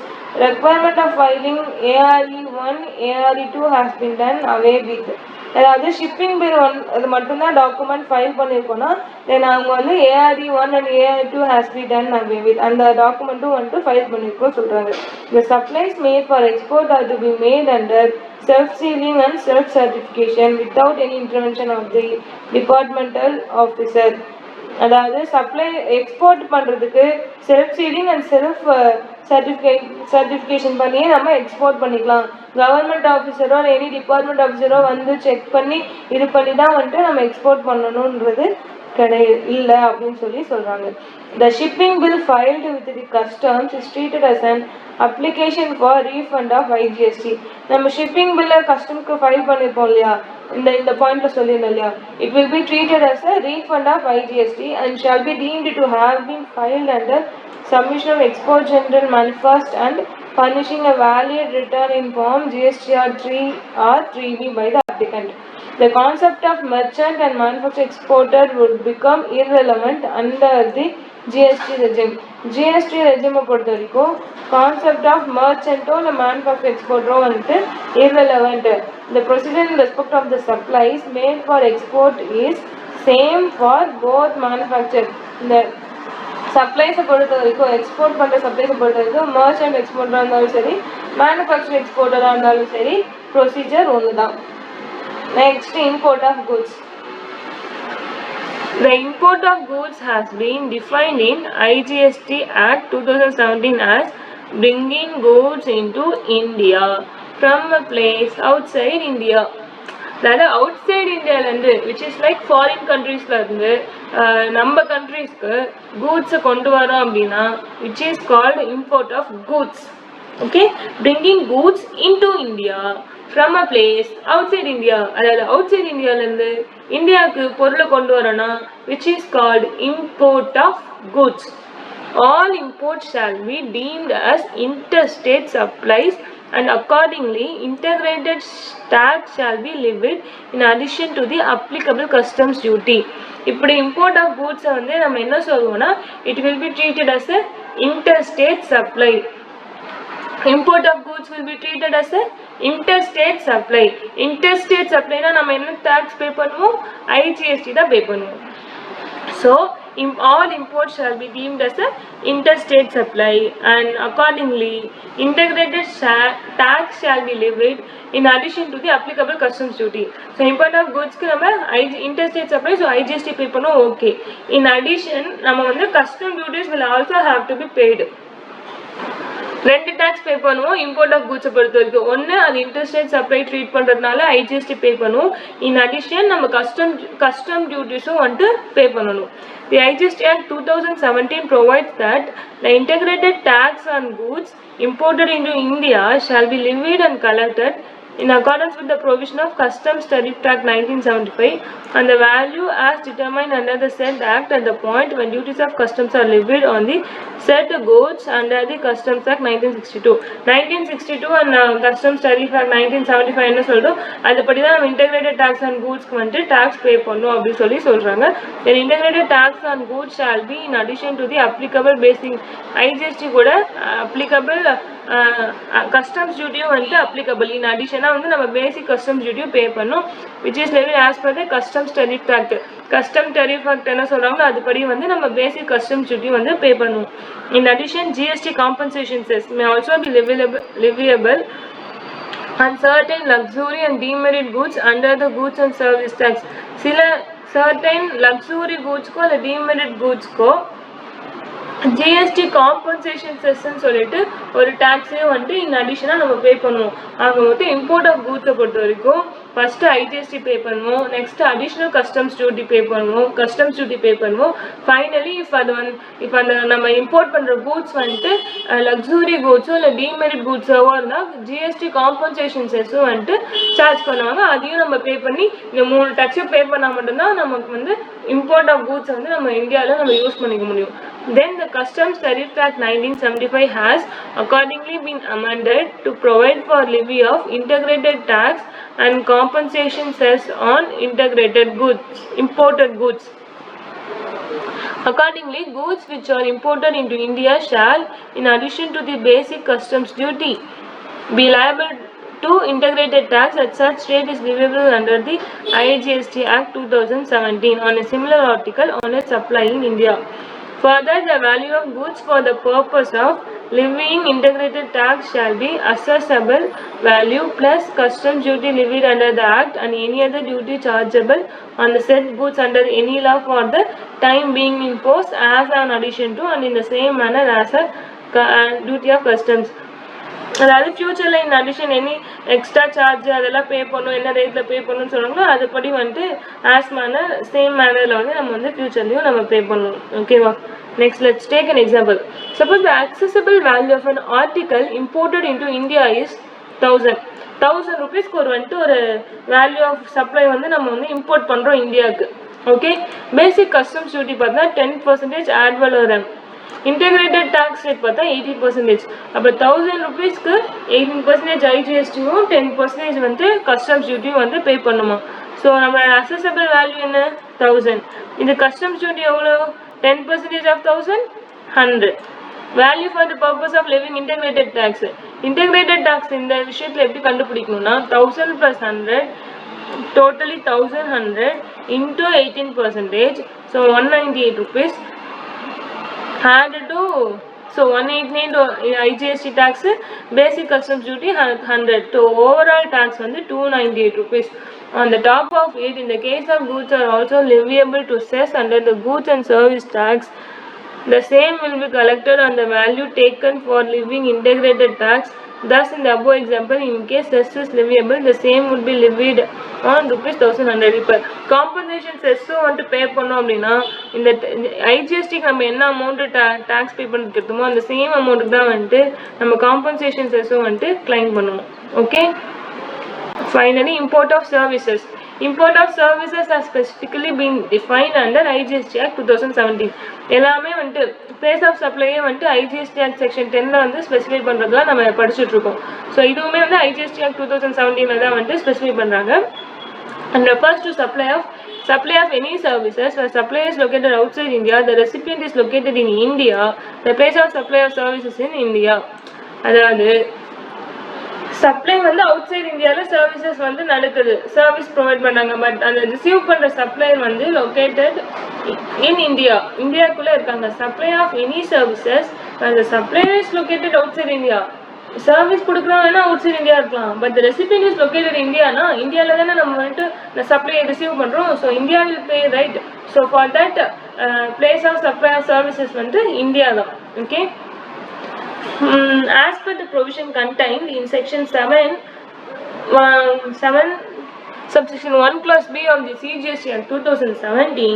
A: Requirement of filing ARE1, ARE2 has been done away with. அதாவது shipping bill அது மட்டும்தான் document file பண்ணியிருக்கோன்னா தென் அவங்க வந்து ARE1 and ARE2 has been done away with, அந்த டாக்குமெண்ட்டும் வந்துட்டு file பண்ணியிருக்கோம் சொல்கிறாங்க. The supplies made for export are to be made under self-sealing and self-certification without any intervention of the departmental officer. அதாவது supply export பண்ணுறதுக்கு self ceiling and self certification பண்ணியே நம்ம export பண்ணிக்கலாம். Government ஆஃபீஸரோ any department ஆஃபீஸரோ வந்து check பண்ணி இது பண்ணி தான் வந்துட்டு நம்ம எக்ஸ்போர்ட் பண்ணணுன்றது இல்லை அப்படின்னு சொல்றாங்க. The shipping bill filed with the customs is treated as an application for refund of IGST. நம்ம shipping bill கஸ்டம்க்கு ஃபைல் பண்ணிருப்போம் இல்லையா, இந்த பாயிண்ட்ல சொல்லியிருந்தோம் இல்லையா, it will be treated as a refund of IGST and shall be deemed to have been filed under submission of export general manifest and furnishing a valid return in form GSTR 3 or 3B by the applicant. The concept of merchant and manufacturer exporter would become irrelevant under the GST regime. GST regime பொறுத்த வரைக்கும் concept of மர்ச்சன்ட்டோ இல்லை manufacture எக்ஸ்போர்ட்டோ வந்துட்டு irrelevant. The procedure in respect of the supplies made for export is same for both manufacturer. இந்த சப்ளைஸை பொறுத்த வரைக்கும் export பண்ணுற சப்ளைஸை பொறுத்த வரைக்கும் மர்ச்சன்ட் எக்ஸ்போர்ட்டராக இருந்தாலும் சரி மேனுஃபேக்சர் எக்ஸ்போர்ட்டராக இருந்தாலும் சரி ப்ரொசீஜர் ஒன்று தான். Next, import of goods. The import of goods has been defined in IGST Act 2017 as bringing goods into India from a place outside India. அதாவது அவுட் சைட் இந்தியாவிலேருந்து விச் இஸ் லைக் ஃபாரின் கண்ட்ரீஸ்லேருந்து நம்ம கண்ட்ரீஸ்க்கு கூட்ஸை கொண்டு வரோம் அப்படின்னா which is called import of goods. Okay, bringing goods into India from a place outside India, அதாவது அவுட் சைட் இந்தியாவிலேருந்து இந்தியாவுக்கு பொருளை கொண்டு வரோன்னா which is called import of goods. All imports shall be deemed as interstate supplies and accordingly integrated tax shall be levied in addition to the applicable customs duty. இப்படி import of goods வந்து நம்ம என்ன சொல்லுவோம்னா it will be treated as a interstate supply. Import of goods will be treated as a interstate supply. Interstate supply na நம்ம என்ன tax pay பண்ணுவோம், IGST தான் pay பண்ணுவோம். So all imports shall be deemed as a interstate supply and accordingly integrated tax shall be levied in addition to the applicable customs duty. So import of goods க்கு நம்ம interstate supply, so IGST pay பண்ணுவோம். Okay, in addition நம்ம வந்து custom duties will also have to be paid. ரெண்டு tax பே பண்ணுவோம் import of கூட்ஸை பொறுத்த வரைக்கும். ஒன்று அது இன்டர்ஸ்டேட் சப்ளை ட்ரீட் பண்ணுறதுனால ஐஜிஎஸ்டி பே பண்ணுவோம். இன் அடிஷன் நம்ம கஸ்டம் டியூட்டிஸும் வந்துட்டு பே பண்ணணும். The IGST Act 2017 provides that the integrated tax on goods imported into India shall be levied and collected in accordance with the provision of Customs Tariff Act 1975 and the value as determined under the said act at the point when duties of customs are levied on the said goods under the Customs Act 1962. 1962 and Customs Tariff Act 1975 என்ன சொல்றோம், அதுபடி தான் நம்ம integrated tax on goods க்கு வந்து tax pay பண்ணணும் அப்படி சொல்றாங்க. Then integrated tax on goods shall be in addition to the applicable basic IGST கூட applicable customs duty வந்து applicable. In addition வந்து நம்ம basic customs duty pay பண்ணணும் which is levied as per the Customs Tariff Act. Customs Tariff Act என்ன சொல்றாங்களோ அதுபடி வந்து நம்ம basic customs duty வந்து pay பண்ணுவோம். In addition, GST compensation cess may also be leviable on certain luxury and demerit goods under the goods and service tax. சில certain luxury goods को அல்ல demerit goods को ஜிஎஸ்டி காம்பன்சேஷன் செஸ்ன்னு சொல்லிட்டு ஒரு டேக்ஸையும் வந்துட்டு இன் அடிஷனாக நம்ம பே பண்ணுவோம். ஆக மொத்தம் இம்போர்ட் ஆஃப் கூட்ஸை பொறுத்த வரைக்கும் ஃபஸ்ட்டு ஐஜிஎஸ்டி பே பண்ணுவோம், நெக்ஸ்ட் அடிஷ்னல் கஸ்டம்ஸ் டியூட்டி பே பண்ணுவோம், ஃபைனலி இப்போ அந்த நம்ம இம்போர்ட் பண்ணுற கூட்ஸ் வந்துட்டு லக்ஸுரி கூட்ஸோ இல்லை டிமெரிட் கூட்ஸோவோ இருந்தால் ஜிஎஸ்டி காம்பன்சேஷன் செஸ்ஸும் வந்துட்டு சார்ஜ் பண்ணுவாங்க. அதையும் நம்ம பே பண்ணி இந்த 3 டேக்ஸையும் பே பண்ணால் மட்டும்தான் நமக்கு வந்து import of goods வந்து நம்ம இந்தியாவில் நம்ம யூஸ் பண்ணிக்க முடியும். Then the Customs Tariff Act 1975 has accordingly been amended to provide for levy of integrated tax and compensation cess on integrated goods, imported goods. Accordingly, goods which are imported into India shall, in addition to the basic customs duty, be liable to integrated tax at such rate is leviable under the IGST Act 2017 on a similar article on a supply in India. Further, the value of goods for the purpose of levying integrated tax shall be assessable value plus customs duty levied under the Act and any other duty chargeable on the said goods under any law for the time being imposed as an addition to and in the same manner as a duty of customs. அதாவது ஃபியூச்சரில் in addition any extra charge அதெல்லாம் பே பண்ணணும், என்ன ரேட்டில் பே பண்ணணும்னு சொல்கிறாங்களோ அதுபடி வந்துட்டு ஆஸ் மேனர் சேம் மேனரில் வந்து நம்ம வந்து ஃபியூச்சர்லையும் நம்ம பே பண்ணணும். ஓகேவா? Next, let's take an example. Suppose the accessible value of an article imported into India is 1000 rupees ஒரு வந்துட்டு ஒரு வேல்யூ ஆஃப் சப்ளை வந்து நம்ம வந்து இம்போர்ட் பண்ணுறோம் இந்தியாவுக்கு. ஓகே, பேசிக் கஸ்டம்ஸ் டியூட்டி பார்த்தா 10% ஆட் வலோரம், இன்டெகிரேட்டட் டாக்ஸ் ரேட் பார்த்தா 18%. அப்போ 1000 rupeesக்கு 18% ஐஜிஎஸ்டியும் 10% வந்து கஸ்டம்ஸ் டியூட்டியும் வந்து பே பண்ணுமா. ஸோ நம்மளோட அசசபிள் வேல்யூ என்ன? 1000. இந்த கஸ்டம்ஸ் டியூட்டி எவ்வளோ? 10% of 1000, 100. Value for the purpose of levying integrated tax. Integrated tax இந்த விஷயத்தில் எப்படி கண்டுபிடிக்கணும்னா 1000 plus 100, totally 1100 into 18%, so 198 rupees added to, so 189 IGST tax, basic customs duty 100, so overall tax வந்து 298 rupees. On the top of it, in the case of goods are also leviable to cess under the goods and service tax, the same will be collected on the value taken for levying integrated tax. Thus, in the above example, in case cess is leviable, the same would be levied on rupees 1100. இப்போ compensation செஸ்ஸும் வந்துட்டு பே பண்ணோம் அப்படின்னா இந்த ஐஜிஎஸ்டிக்கு நம்ம என்ன amount tax பே பண்ணிருக்கோமோ அந்த same அமௌண்ட்டுக்கு தான் வந்துட்டு நம்ம காம்பன்சேஷன் செஸ்ஸும் வந்துட்டு கிளைம் பண்ணுவோம். Okay, finally, import of services. Import of services has specifically been defined under IGST Act 2017. எல்லாமே வந்துட்டு place of supply வந்துட்டு IGST Act section 10ல வந்து ஸ்பெசிஃபை பண்ணுறதுலாம் நம்ம படிச்சுட்டு இருக்கோம். ஸோ இதுவுமே வந்து IGST Act 2017ல தான் வந்துட்டு ஸ்பெசிஃபை பண்ணுறாங்க. And refers to supply of any services where supply is located outside India, the recipient is located in India, the place of supply of services in India. அதாவது சப்ளை வந்து outside இந்தியாவில் services வந்து நடக்குது, service provide பண்ணாங்க. But அந்த receive பண்ணுற supplier வந்து லொக்கேட்டட் இன் இந்தியா, இந்தியாவுக்குள்ளே இருக்காங்க. சப்ளை ஆஃப் எனி சர்வீசஸ் அந்த supplier is located outside India, service கொடுக்குறவங்கன்னா அவுட் சைட் இந்தியா இருக்கலாம். But the recipient is located இந்தியானா இந்தியாவில் தானே நம்ம வந்துட்டு சப்ளையை ரிசீவ் பண்ணுறோம். So India will pay, right? So for that place of supply of services வந்துட்டு இந்தியா தான். Okay, as per the provision contained in section 7 subsection 1 clause B of the CHP Act 2017,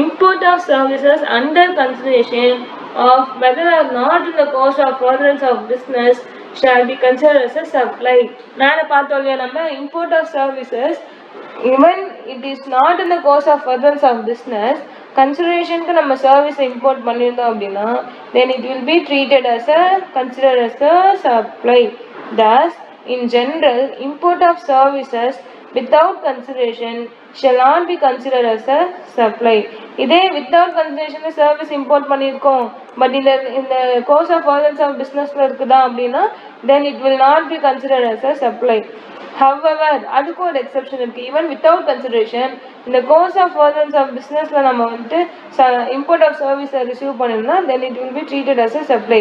A: import of services under consideration of whether or not in the course of furtherance of business shall be considered as a supply. மேலே பார்த்தோம் இல்லையா நம்ம import of services, even it is not in the course of furtherance of business, கன்சிடரேஷனுக்கு நம்ம service import பண்ணியிருந்தோம் அப்படின்னா then it will be treated as a considered as a supply. Thus, in general, import of services without consideration shall not be considered as a supply. இதே without consideration service import பண்ணியிருக்கோம் but இந்த course of furtherance of பிஸ்னஸில் இருக்குதா அப்படின்னா then it will not be considered as a supply. However, அதுக்கு ஒரு exception இருக்குது. Even without consideration இந்த கோர்ஸ் ஆஃப் ஃபர்தரன்ஸ் ஆஃப் பிஸ்னஸில் நம்ம வந்துட்டு இம்போர்ட் ஆஃப் சர்வீஸை ரிசீவ் பண்ணிருந்தோம்னா then it will be treated as a supply.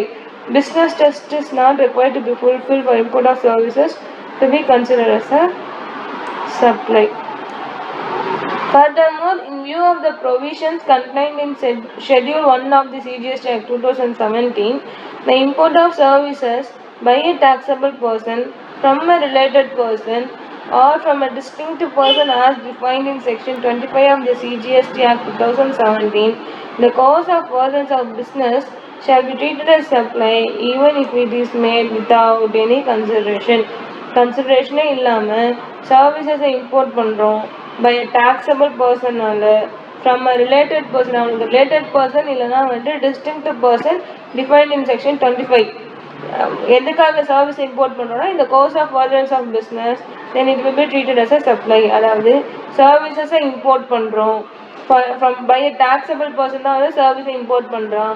A: Business test is not required to be fulfilled for import of services to be considered as a supply. Furthermore, in view of the provisions contained in Schedule 1 of the CGST Act 2017, the import of services by a taxable person from a related person or from a distinct person as defined in section 25 of the CGST Act 2017, the course of furtherance of business shall be treated as supply even if it is made without any consideration. கன்சிடரேஷனே இல்லாமல் சர்வீசஸை import பண்ணுறோம் by taxable பர்சனால் from a related person, அவனுக்கு related person இல்லைனா வந்துட்டு distinct person defined in section 25. எதுக்காக service import பண்ணுறோன்னா இந்த course of furtherance of business then it will be treated as a supply. அதாவது சர்வீசஸை இம்போர்ட் பண்ணுறோம் from by a taxable person தான் வந்து சர்வீஸை இம்போர்ட் பண்ணுறான்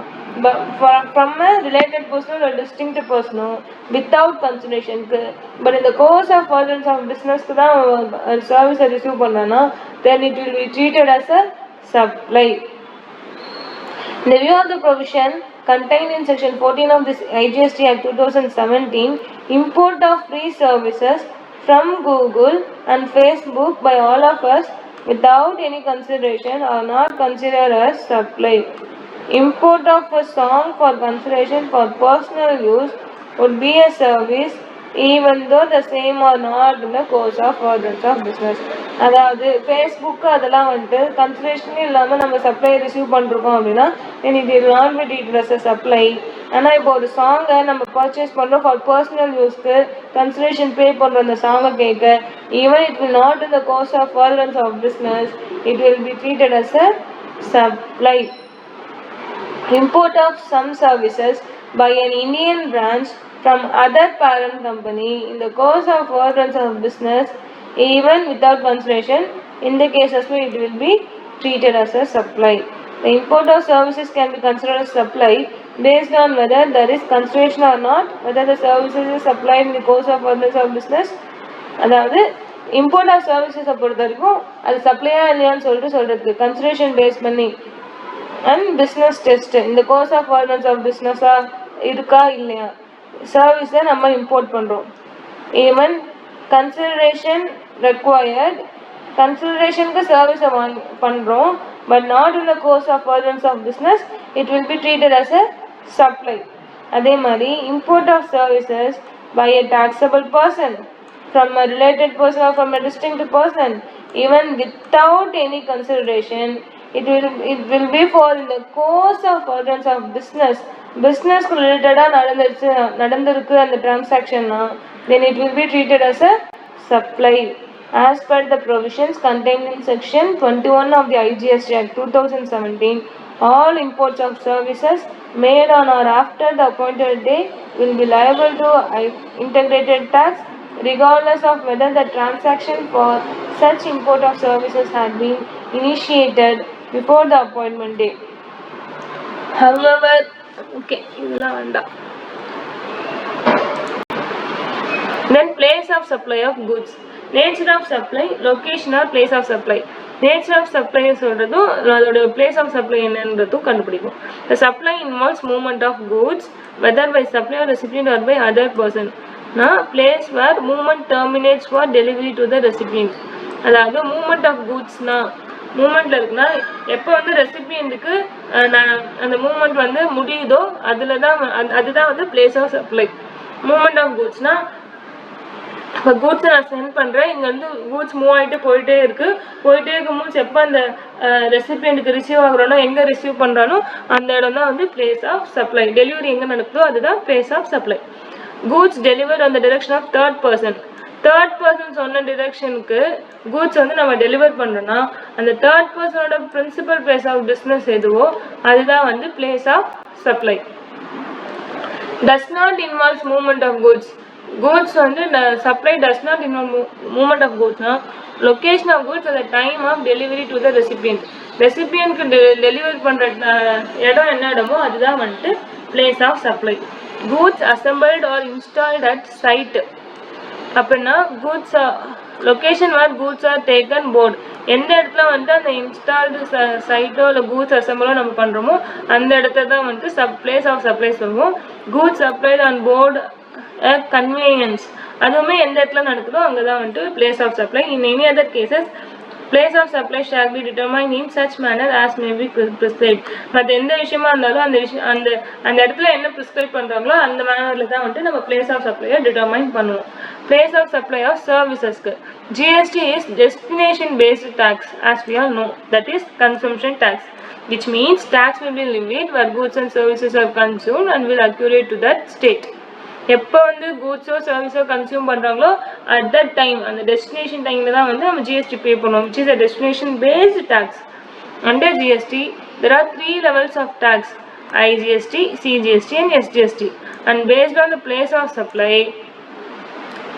A: ஃப்ரம் அ ரிலேட்டட் பர்சனோ ஒரு டிஸ்டிங்க்ட் பர்சனோ வித்தவுட் கன்சிடரேஷனுக்கு. பட் இந்த கோர்ஸ் ஆஃப் ஃபர்தரன்ஸ் ஆஃப் பிஸ்னஸ்க்கு தான் சர்வீஸை ரிசீவ் பண்ணான்னா then it will be treated as a supply. In the view of the provision contained in section 14 of this IGST Act 2017, import of free services from Google and Facebook by all of us without any consideration are not considered as supply. Import of a song for consideration for personal use would be a service even though the same or not in the course of furtherance of business. அதாவது Facebook அதெல்லாம் வந்துட்டு கன்சிடரேஷனே இல்லாமல் நம்ம supply receive பண்ணிருக்கோம் அப்படின்னா then it will not be treated as a supply. ஆனால் இப்போ ஒரு சாங்கை நம்ம பர்ச்சேஸ் பண்ணுறோம் ஃபார் பர்சனல் யூஸ்க்கு கன்சிடரேஷன் பே பண்ணுறோம் அந்த சாங்கை கேட்க, even it will not in the course of furtherance of business, it will be treated as a supply. Import of some services by an Indian branch from other parent company in the course of furtherance of business, even without consideration, in the cases where it will be treated as a supply. The import of services can be considered as supply based on whether there is consideration or not, whether the services is supplied in the course of furtherance of business. அதாவது import of சர்வீசஸை பொறுத்த வரைக்கும் அது சப்ளையா இல்லையான்னு சொல்றதுக்கு consideration base பண்ணி and business test இந்த course of furtherance of பிஸ்னஸாக இருக்கா இல்லையா சர்வீஸை நம்ம இம்போர்ட் பண்ணுறோம். ஈவன் கன்சிடரேஷன் ரெக்வயர்ட், கன்சிடரேஷனுக்கு சர்வீஸை பண்ணுறோம் but not in the course of furtherance of business, it will be treated as a supply. அதே மாதிரி import of services by a taxable person from a related person or from a distinct person, even without any consideration, it will be for in the course of furtherance of business related நடந்திருக்கு அந்த டிரான்சாக்ஷன்னா then it will be treated as a supply as per the provisions contained in section 21 of the IGST Act 2017. All imports of services made on or after the appointed day will be liable to integrated tax regardless of whether the transaction for such import of services had been initiated before the appointment date. However, then place of supply of goods. Nature of supply, location or place of supply. Nature of supply சொல்றதும் அதோட place of supply என்னன்றதும் கண்டுபிடிக்கும். The supply involves movement of goods whether by supplier, recipient or by other person. Place where movement terminates for delivery to the recipient. அதாவது movement of கூட்ஸ்னா மூமெண்ட்ல இருக்குன்னா எப்போ வந்து ரெசிபியண்ட்டுக்கு அந்த moment வந்து முடியுதோ அதுதான் வந்து place of supply. Movement of கூட்ஸ்னா இப்போ கூட்ஸை நான் சென்ட் பண்ணுறேன், இங்கே வந்து கூட்ஸ் மூவ் ஆகிட்டு போயிட்டே இருக்கும்போது எப்போ அந்த ரெசிபியண்ட்டுக்கு ரிசீவ் ஆகுறோன்னா எங்கே ரிசீவ் பண்ணுறானோ அந்த இடம் தான் வந்து பிளேஸ் ஆஃப் சப்ளை. டெலிவரி எங்கே நடக்குதோ அதுதான் place of supply. Goods delivered on the direction of third person. Third person சொன்ன டிரெக்ஷனுக்கு கூட்ஸ் வந்து நம்ம டெலிவர் பண்ணுறோன்னா அந்த தேர்ட் பர்சனோட பிரின்சிபல் பிளேஸ் ஆஃப் பிஸ்னஸ் எதுவோ அதுதான் வந்து place of supply. Does not involves movement of goods. Goods வந்து supply does not involve movement of கூட்ஸ்னா location of goods at the time of delivery to the recipient. ரெசிபியன்ட்க்கு deliver பண்ணுற இடம் என்ன இடமோ அதுதான் வந்துட்டு place of supply. Goods assembled or installed at site. அப்படின்னா goods location where goods are taken board. எந்த இடத்துல வந்து அந்த இன்ஸ்டால்டு சைட்டோ இல்லை கூட்ஸ் அசம்பிளோ நம்ம பண்ணுறோமோ அந்த இடத்துல தான் வந்துட்டு பிளேஸ் ஆஃப் சப்ளை சொல்லுவோம். Goods supplied on board convenience அதுவுமே எந்த இடத்துல நடக்குதோ அங்கே தான் வந்துட்டு place of supply. In any other cases place of supply shall be determined in such manner as may be prescribed. மற்ற எந்த விஷயமா இருந்தாலும் அந்த இடத்துல என்ன ப்ரிஸ்கிரைப் பண்ணுறாங்களோ அந்த மேனரில் தான் வந்துட்டு நம்ம பிளேஸ் ஆஃப் சப்ளையை டிட்டர்மைன் பண்ணுவோம். பிளேஸ் ஆஃப் சப்ளை ஆஃப் சர்வீசஸ்க்கு GST is destination based tax as we all know, that is consumption tax, which means tax will be levied where goods and services are consumed and will accurate to that state. எப்போ வந்து கூட்ஸோ சர்வீஸோ consume பண்ணுறாங்களோ at that time அந்த destination டைமில் தான் வந்து நம்ம ஜிஎஸ்டி பே பண்ணுவோம், which is a destination based tax. Under GST there are 3 levels of tax: IGST, CGST and SGST, and based on the place of supply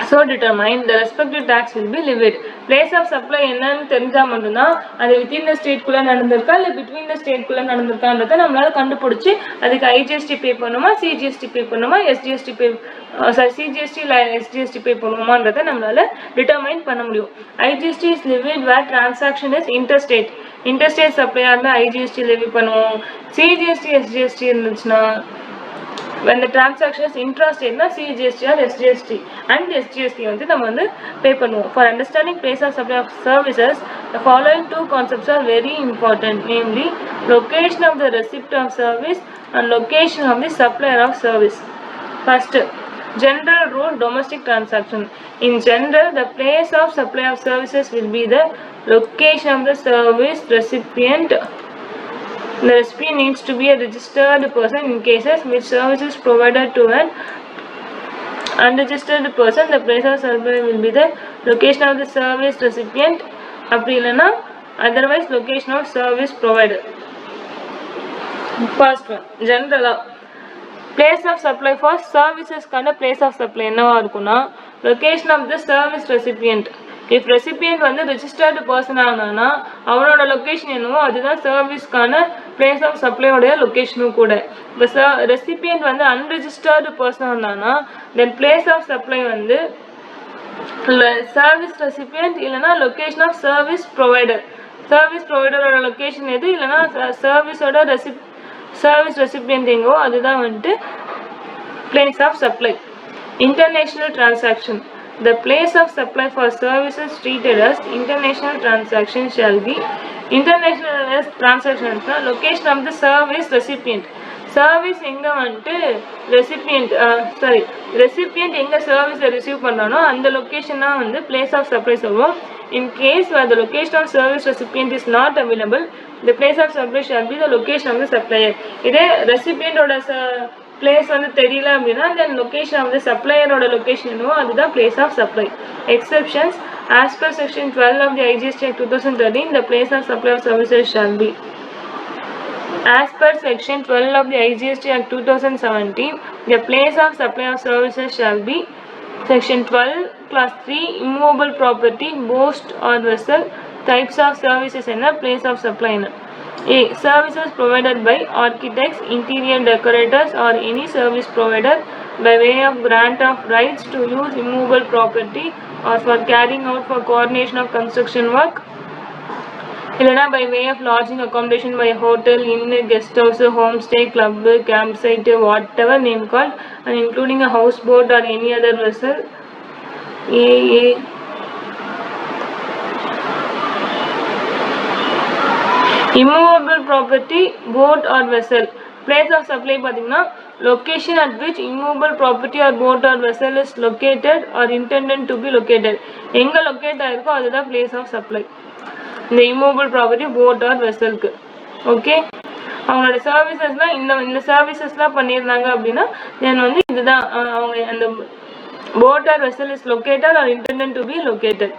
A: so determined the respective tax will be levied. Place of supply என்னன்னு தெரிஞ்சா மட்டும்தான் அது within the ஸ்டேட்குள்ளே நடந்திருக்கா இல்லை between the ஸ்டேட்குள்ளே நடந்திருக்கான்றதை நம்மளால கண்டுபிடிச்சி அதுக்கு IGST பே பண்ணுமா, சிஜிஎஸ்டி பே பண்ணுமா, எஸ்ஜிஎஸ்டி பே சிஜிஎஸ்டி இல்லை எஸ்ஜிஎஸ்டி பே பண்ணுமான்றதை நம்மளால டிட்டர்மைன் பண்ண முடியும். IGST is levied where transaction is interstate சப்ளையாக இருந்தால் ஐஜிஎஸ்டி லெவி பண்ணுவோம். சிஜிஎஸ்டி எஸ்ஜிஎஸ்டி இருந்துச்சுன்னா when the transaction is intrastate na CGST or SGST and SGST வந்து நம்ம வந்து பே பண்ணுவோம். For understanding place of supply of services, the following two concepts are very important, namely location of the recipient of service and location of the supplier of service. First, General rule, domestic transaction. In general, the place of supply of services will be the location of the service recipient. The recipient needs to be a registered person. In cases which services provided to an unregistered person, the place of supply will be the location of the service recipient. அப்படி இல்லைன்னா otherwise location of service provider. First one, general place of supply for services kind of place of supply என்னவா இருக்கும்னா location of the service recipient. If recipient வந்து registered person ஆனானா அவனோட location என்னவோ அதுதான் சர்வீஸ்க்கான place of supply உடைய லொகேஷனும் கூட. இப்போ recipient வந்து unregistered person ஆனானா then place of supply வந்து service recipient இல்லைனா location of service provider. service provider ஓட லொகேஷன் எது இல்லைனா service ஓட service recipient எங்கோ அதுதான் வந்துட்டு place of supply. International transaction. The place of supply for services treated as international transaction shall be international transactions location of the service recipient. Service எங்க வந்துட்டு recipient எங்க service receive பண்ணானோ அந்த location தான் வந்து place of supply சொல்லுவோம். In case where the location of service recipient is not available, the place of supply shall be the location of the supplier. இதே recipient ஓட place வந்து தெரியல அப்படின்னா then location of the supplier ஓட location என்னவோ அதுதான் place of supply. Exceptions as per section 12 of the IGST Act 2013, the place of supply of services shall be. As per section 12 of the IGST Act 2017, the place of supply of services shall be section 12 class 3 immovable property, boat or vessel. Types of services and the place of supply. A. Services provided by architects, interior decorators or any service provider by way of grant of rights to use immovable property or for carrying out for coordination of construction work. இல்லைனா by way of lodging accommodation by hotel, inn, guest house, homestay, club, campsite, whatever name called, and including a houseboat or any other vessel. Immovable property, boat or vessel. Place of supply பார்த்தீங்கன்னா location at which immovable property or boat or vessel is located or intended to be located. எங்க locate ஆயிருக்கோ அதுதான் place of supply. இந்த immovable property, boat or vesselக்கு. Okay, அவங்களோட சர்வீசஸ்லாம் இந்த சர்வீசஸ்லாம் பண்ணியிருந்தாங்க அப்படின்னா தென் வந்து இதுதான் அவங்க அந்த boat or vessel is located or intended to be located.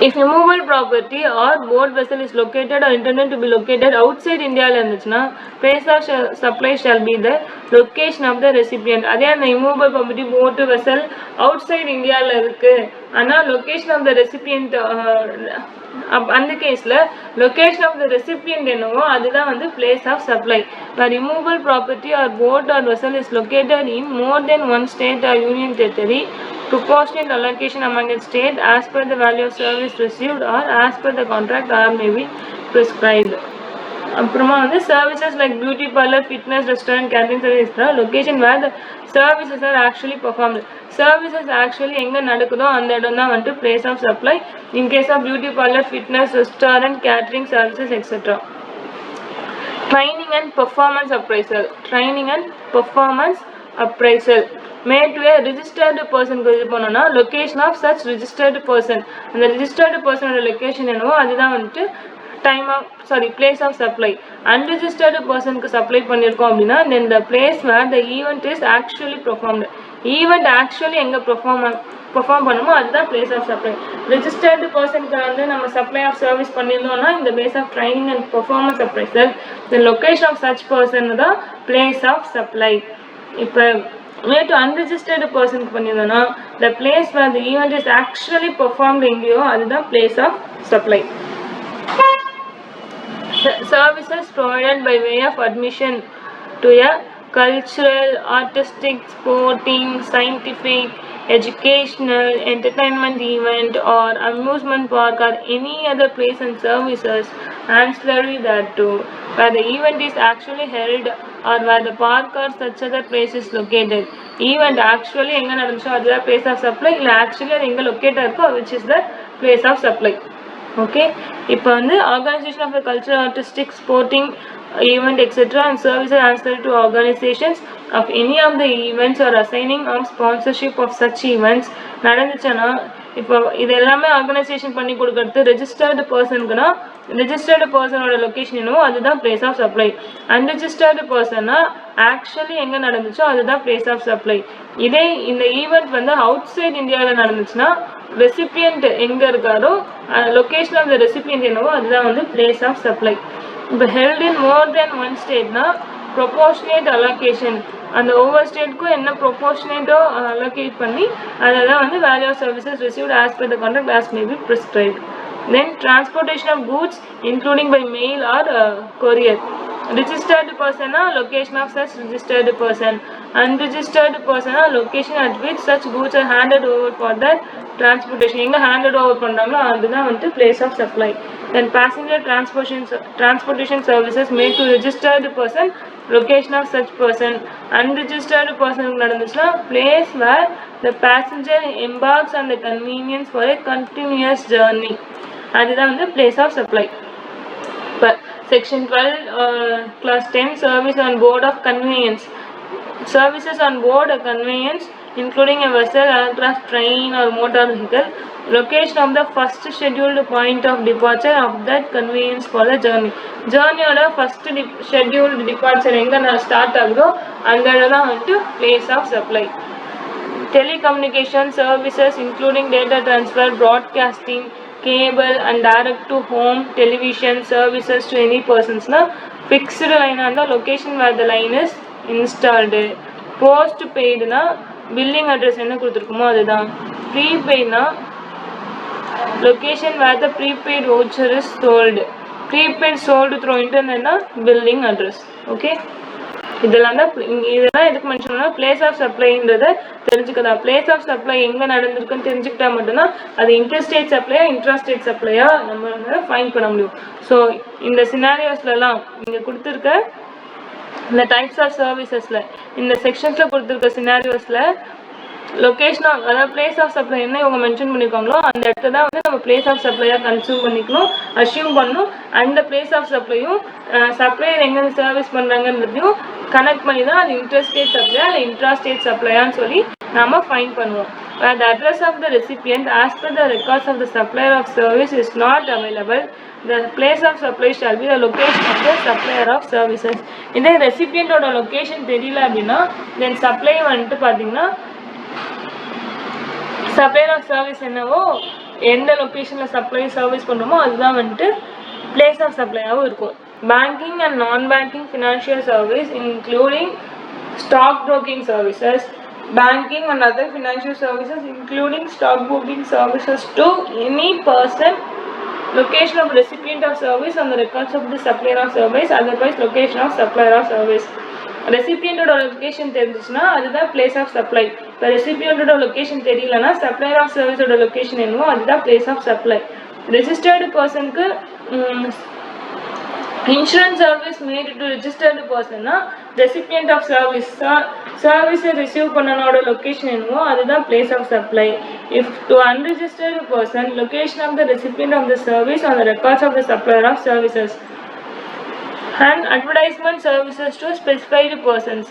A: If immovable property or boat vessel is located or intended to be located outside India இருந்துச்சுன்னா place of supply shall be the location of the recipient. அதே அந்த immovable property, boat, vessel outside Indiaல இருக்கு ஆனா location of the recipient அந்த கேஸ்ல location of the recipient என்னவோ அதுதான் வந்து place of supply. Where immovable property or boat or vessel is located in more than one state or union territory, proportionate allocation among the state as per the value of service received or as per the contract or may be prescribed. அப்புறமா வந்து services like beauty parlor, fitness, restaurant, catering service, location where the services are actually performed. Services actually எங்க நடக்குதோ அந்த இடம் தான் வந்து place of supply. In case of beauty parlor, fitness, restaurant, catering services, etc. Training and performance appraisal. Training and performance appraisal made to a registered person க்கு இது பண்ணோம்னா location of such registered person. அந்த registered person ஓட location என்னவோ அதுதான் வந்து place of supply. Unregistered person க்கு supply பண்ணிருக்கோம் அப்படின்னா then the place where the event is actually performed. Event actually எங்க perform பண்ணுமோ அதுதான் place of supply. Registered person க்கு வந்து நம்ம supply of service பண்ணிருந்தோம்னா இந்த base of training and performance appraisal, the location of such person தான் place of supply. இப்போ made to unregistered person க்கு பண்ணிருந்தோம்னா the place where the event is actually performed எங்கேயோ அதுதான் place of supply. Services provided by way of admission to a cultural, artistic, sporting, scientific, educational, entertainment event or amusement park or any other place and services ancillary thereto, where the event is actually held or where the park or such other place is located. Event actually எங்க நடந்துச்சோ அதுதான் place of supply, இல்ல actually அது எங்க locate இருக்கோ which is the place of supply. Okay, இப்போ வந்து organization of a cultural, artistic, sporting event etc. and services ancillary to organizations of any of the events or assigning of sponsorship of such events நடந்துச்சுன்னா இப்போ இது எல்லாமே organisation பண்ணி கொடுக்கறது registered பர்சனுக்குன்னா registered பர்சனோட லொக்கேஷன் என்னவோ அதுதான் பிளேஸ் ஆஃப் சப்ளை. அன்ரெஜிஸ்டர்டு பர்சன்னா ஆக்சுவலி எங்கே நடந்துச்சோ அதுதான் பிளேஸ் ஆஃப் சப்ளை. இதே இந்த ஈவெண்ட் வந்து அவுட் சைட் இந்தியாவில் நடந்துச்சுன்னா ரெசிபியன்ட் எங்கே இருக்காரோ லொக்கேஷன் ஆஃப் த ரெசிபியன்ட் என்னவோ அதுதான் வந்து பிளேஸ் ஆஃப் சப்ளை. இப்போ held in more than one ஸ்டேட்னா ப்ரொபோர்ஷனேட் அலோகேஷன் அந்த ஒவ்வொரு ஸ்டேட்டுக்கும் என்ன ப்ரொபோர்ஷனேட்டோ அலோகேட் பண்ணி அதை தான் வந்து value of services received as per the contract as may be prescribed. Then transportation of goods including by mail or courier. Registered person location of such registered person. Unregistered person location at which such goods are handed over for that transportation. எங்க handed over பண்றாங்களோ அதுதான் வந்து place of supply. Then passenger transportation services made to registered person, location of such person. Unregistered person நடந்துச்சுன்னா place where the passenger embarks on the convenience for a continuous journey. அதுதான் வந்து place of supply. இப்போ section 12 class 10 service on board of conveyance. Services on board a conveyance including a vessel, aircraft, train or motor vehicle. Location of the first scheduled point of departure of that conveyance for the journey. Journey-ஓட first scheduled departure எங்க start ஆகுதோ அந்த இடம் தான் வந்து place of supply. Telecommunication services including data transfer, broadcasting, cable and direct to home television services to any persons na fixed line and the location where the line is installed. Postpaid na billing address enna kuduthirkumo adhaan. Prepaid na location where the prepaid voucher is sold. Prepaid sold through internet na billing address. Okay, இதெல்லாம் எதுக்கு mention பண்ணா place of சப்ளைன்றதை தெரிஞ்சுக்கலாம். Place of supply எங்கே நடந்திருக்குன்னு தெரிஞ்சுக்கிட்டா மட்டும்தான் அது interstate சப்ளையா இன்ட்ராஸ்டேட் சப்ளையா நம்ம ஃபைண்ட் பண்ண முடியும். ஸோ இந்த சினாரியோஸ்லாம் இங்கே கொடுத்துருக்க இந்த டைப்ஸ் ஆஃப் சர்வீசஸில் இந்த செக்ஷன்ஸில் கொடுத்துருக்க சினாரியோஸில் லொக்கேஷன் அதாவது பிளேஸ் ஆஃப் சப்ளை என்ன இவங்க மென்ஷன் பண்ணியிருக்காங்களோ அந்த இடத்த தான் வந்து நம்ம பிளேஸ் ஆஃப் சப்ளையாக கன்சியூம் பண்ணிக்கணும், அஷ்யூம் பண்ணணும். அந்த பிளேஸ் ஆஃப் சப்ளையும் சப்ளையர் எங்கேருந்து சர்வீஸ் பண்ணுறாங்கன்றதையும் கனெக்ட் பண்ணி தான் அது இன்டர்ஸ்டேட் சப்ளையா இல்லை இன்ட்ராஸ்டேட் சப்ளையான்னு சொல்லி நாம் ஃபைன் பண்ணுவோம். The address of the recipient as per the records of the supplier of service is not available. The place of supply shall be the location of the supplier of services. இதே ரெசிபியண்டோட location தெரியல அப்படின்னா தென் supply வந்துட்டு பார்த்தீங்கன்னா supplier of service என்னவோ எந்த லொக்கேஷனில் supply service பண்ணுறோமோ அதுதான் வந்துட்டு பிளேஸ் ஆஃப் சப்ளையாகவும் இருக்கும். Banking and non banking financial service including stock broking services, banking and other financial services including stock broking services to any person, location of recipient of service on the records of the supplier of service, otherwise location of supplier of service. ரெசிபியண்டோட location தெரிஞ்சிச்சுன்னா அதுதான் place of supply. இப்போ ரெசிபியண்டோட location தெரியலன்னா supplier of சர்வீஸோட location என்னவோ அதுதான் place of supply. Registered பர்சனுக்கு insurance service made to registered பர்சன்னா ரெசிபியன்ட் ஆஃப் சர்வீஸ் சர்வீஸை ரிசீவ் பண்ணனோட லொக்கேஷன் என்னவோ அதுதான் place of supply. If to unregistered person location of the recipient of the service on the records of the supplier of services. And advertisement services to specified persons.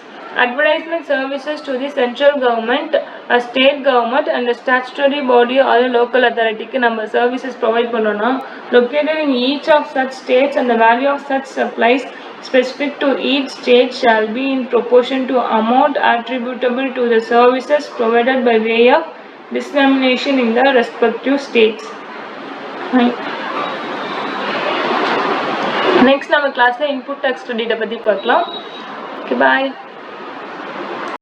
A: Advertisement services to the central government, a state government and a statutory body or a local authority க்கு நம்ம services provide பண்ணோம்னா located in each of such states and the value of such supplies specific to each state shall be in proportion to amount attributable to the services provided by way of discrimination in the respective states. Next நம்ம கிளாஸில் input text data பற்றி பார்க்கலாம். Okay, பாய்.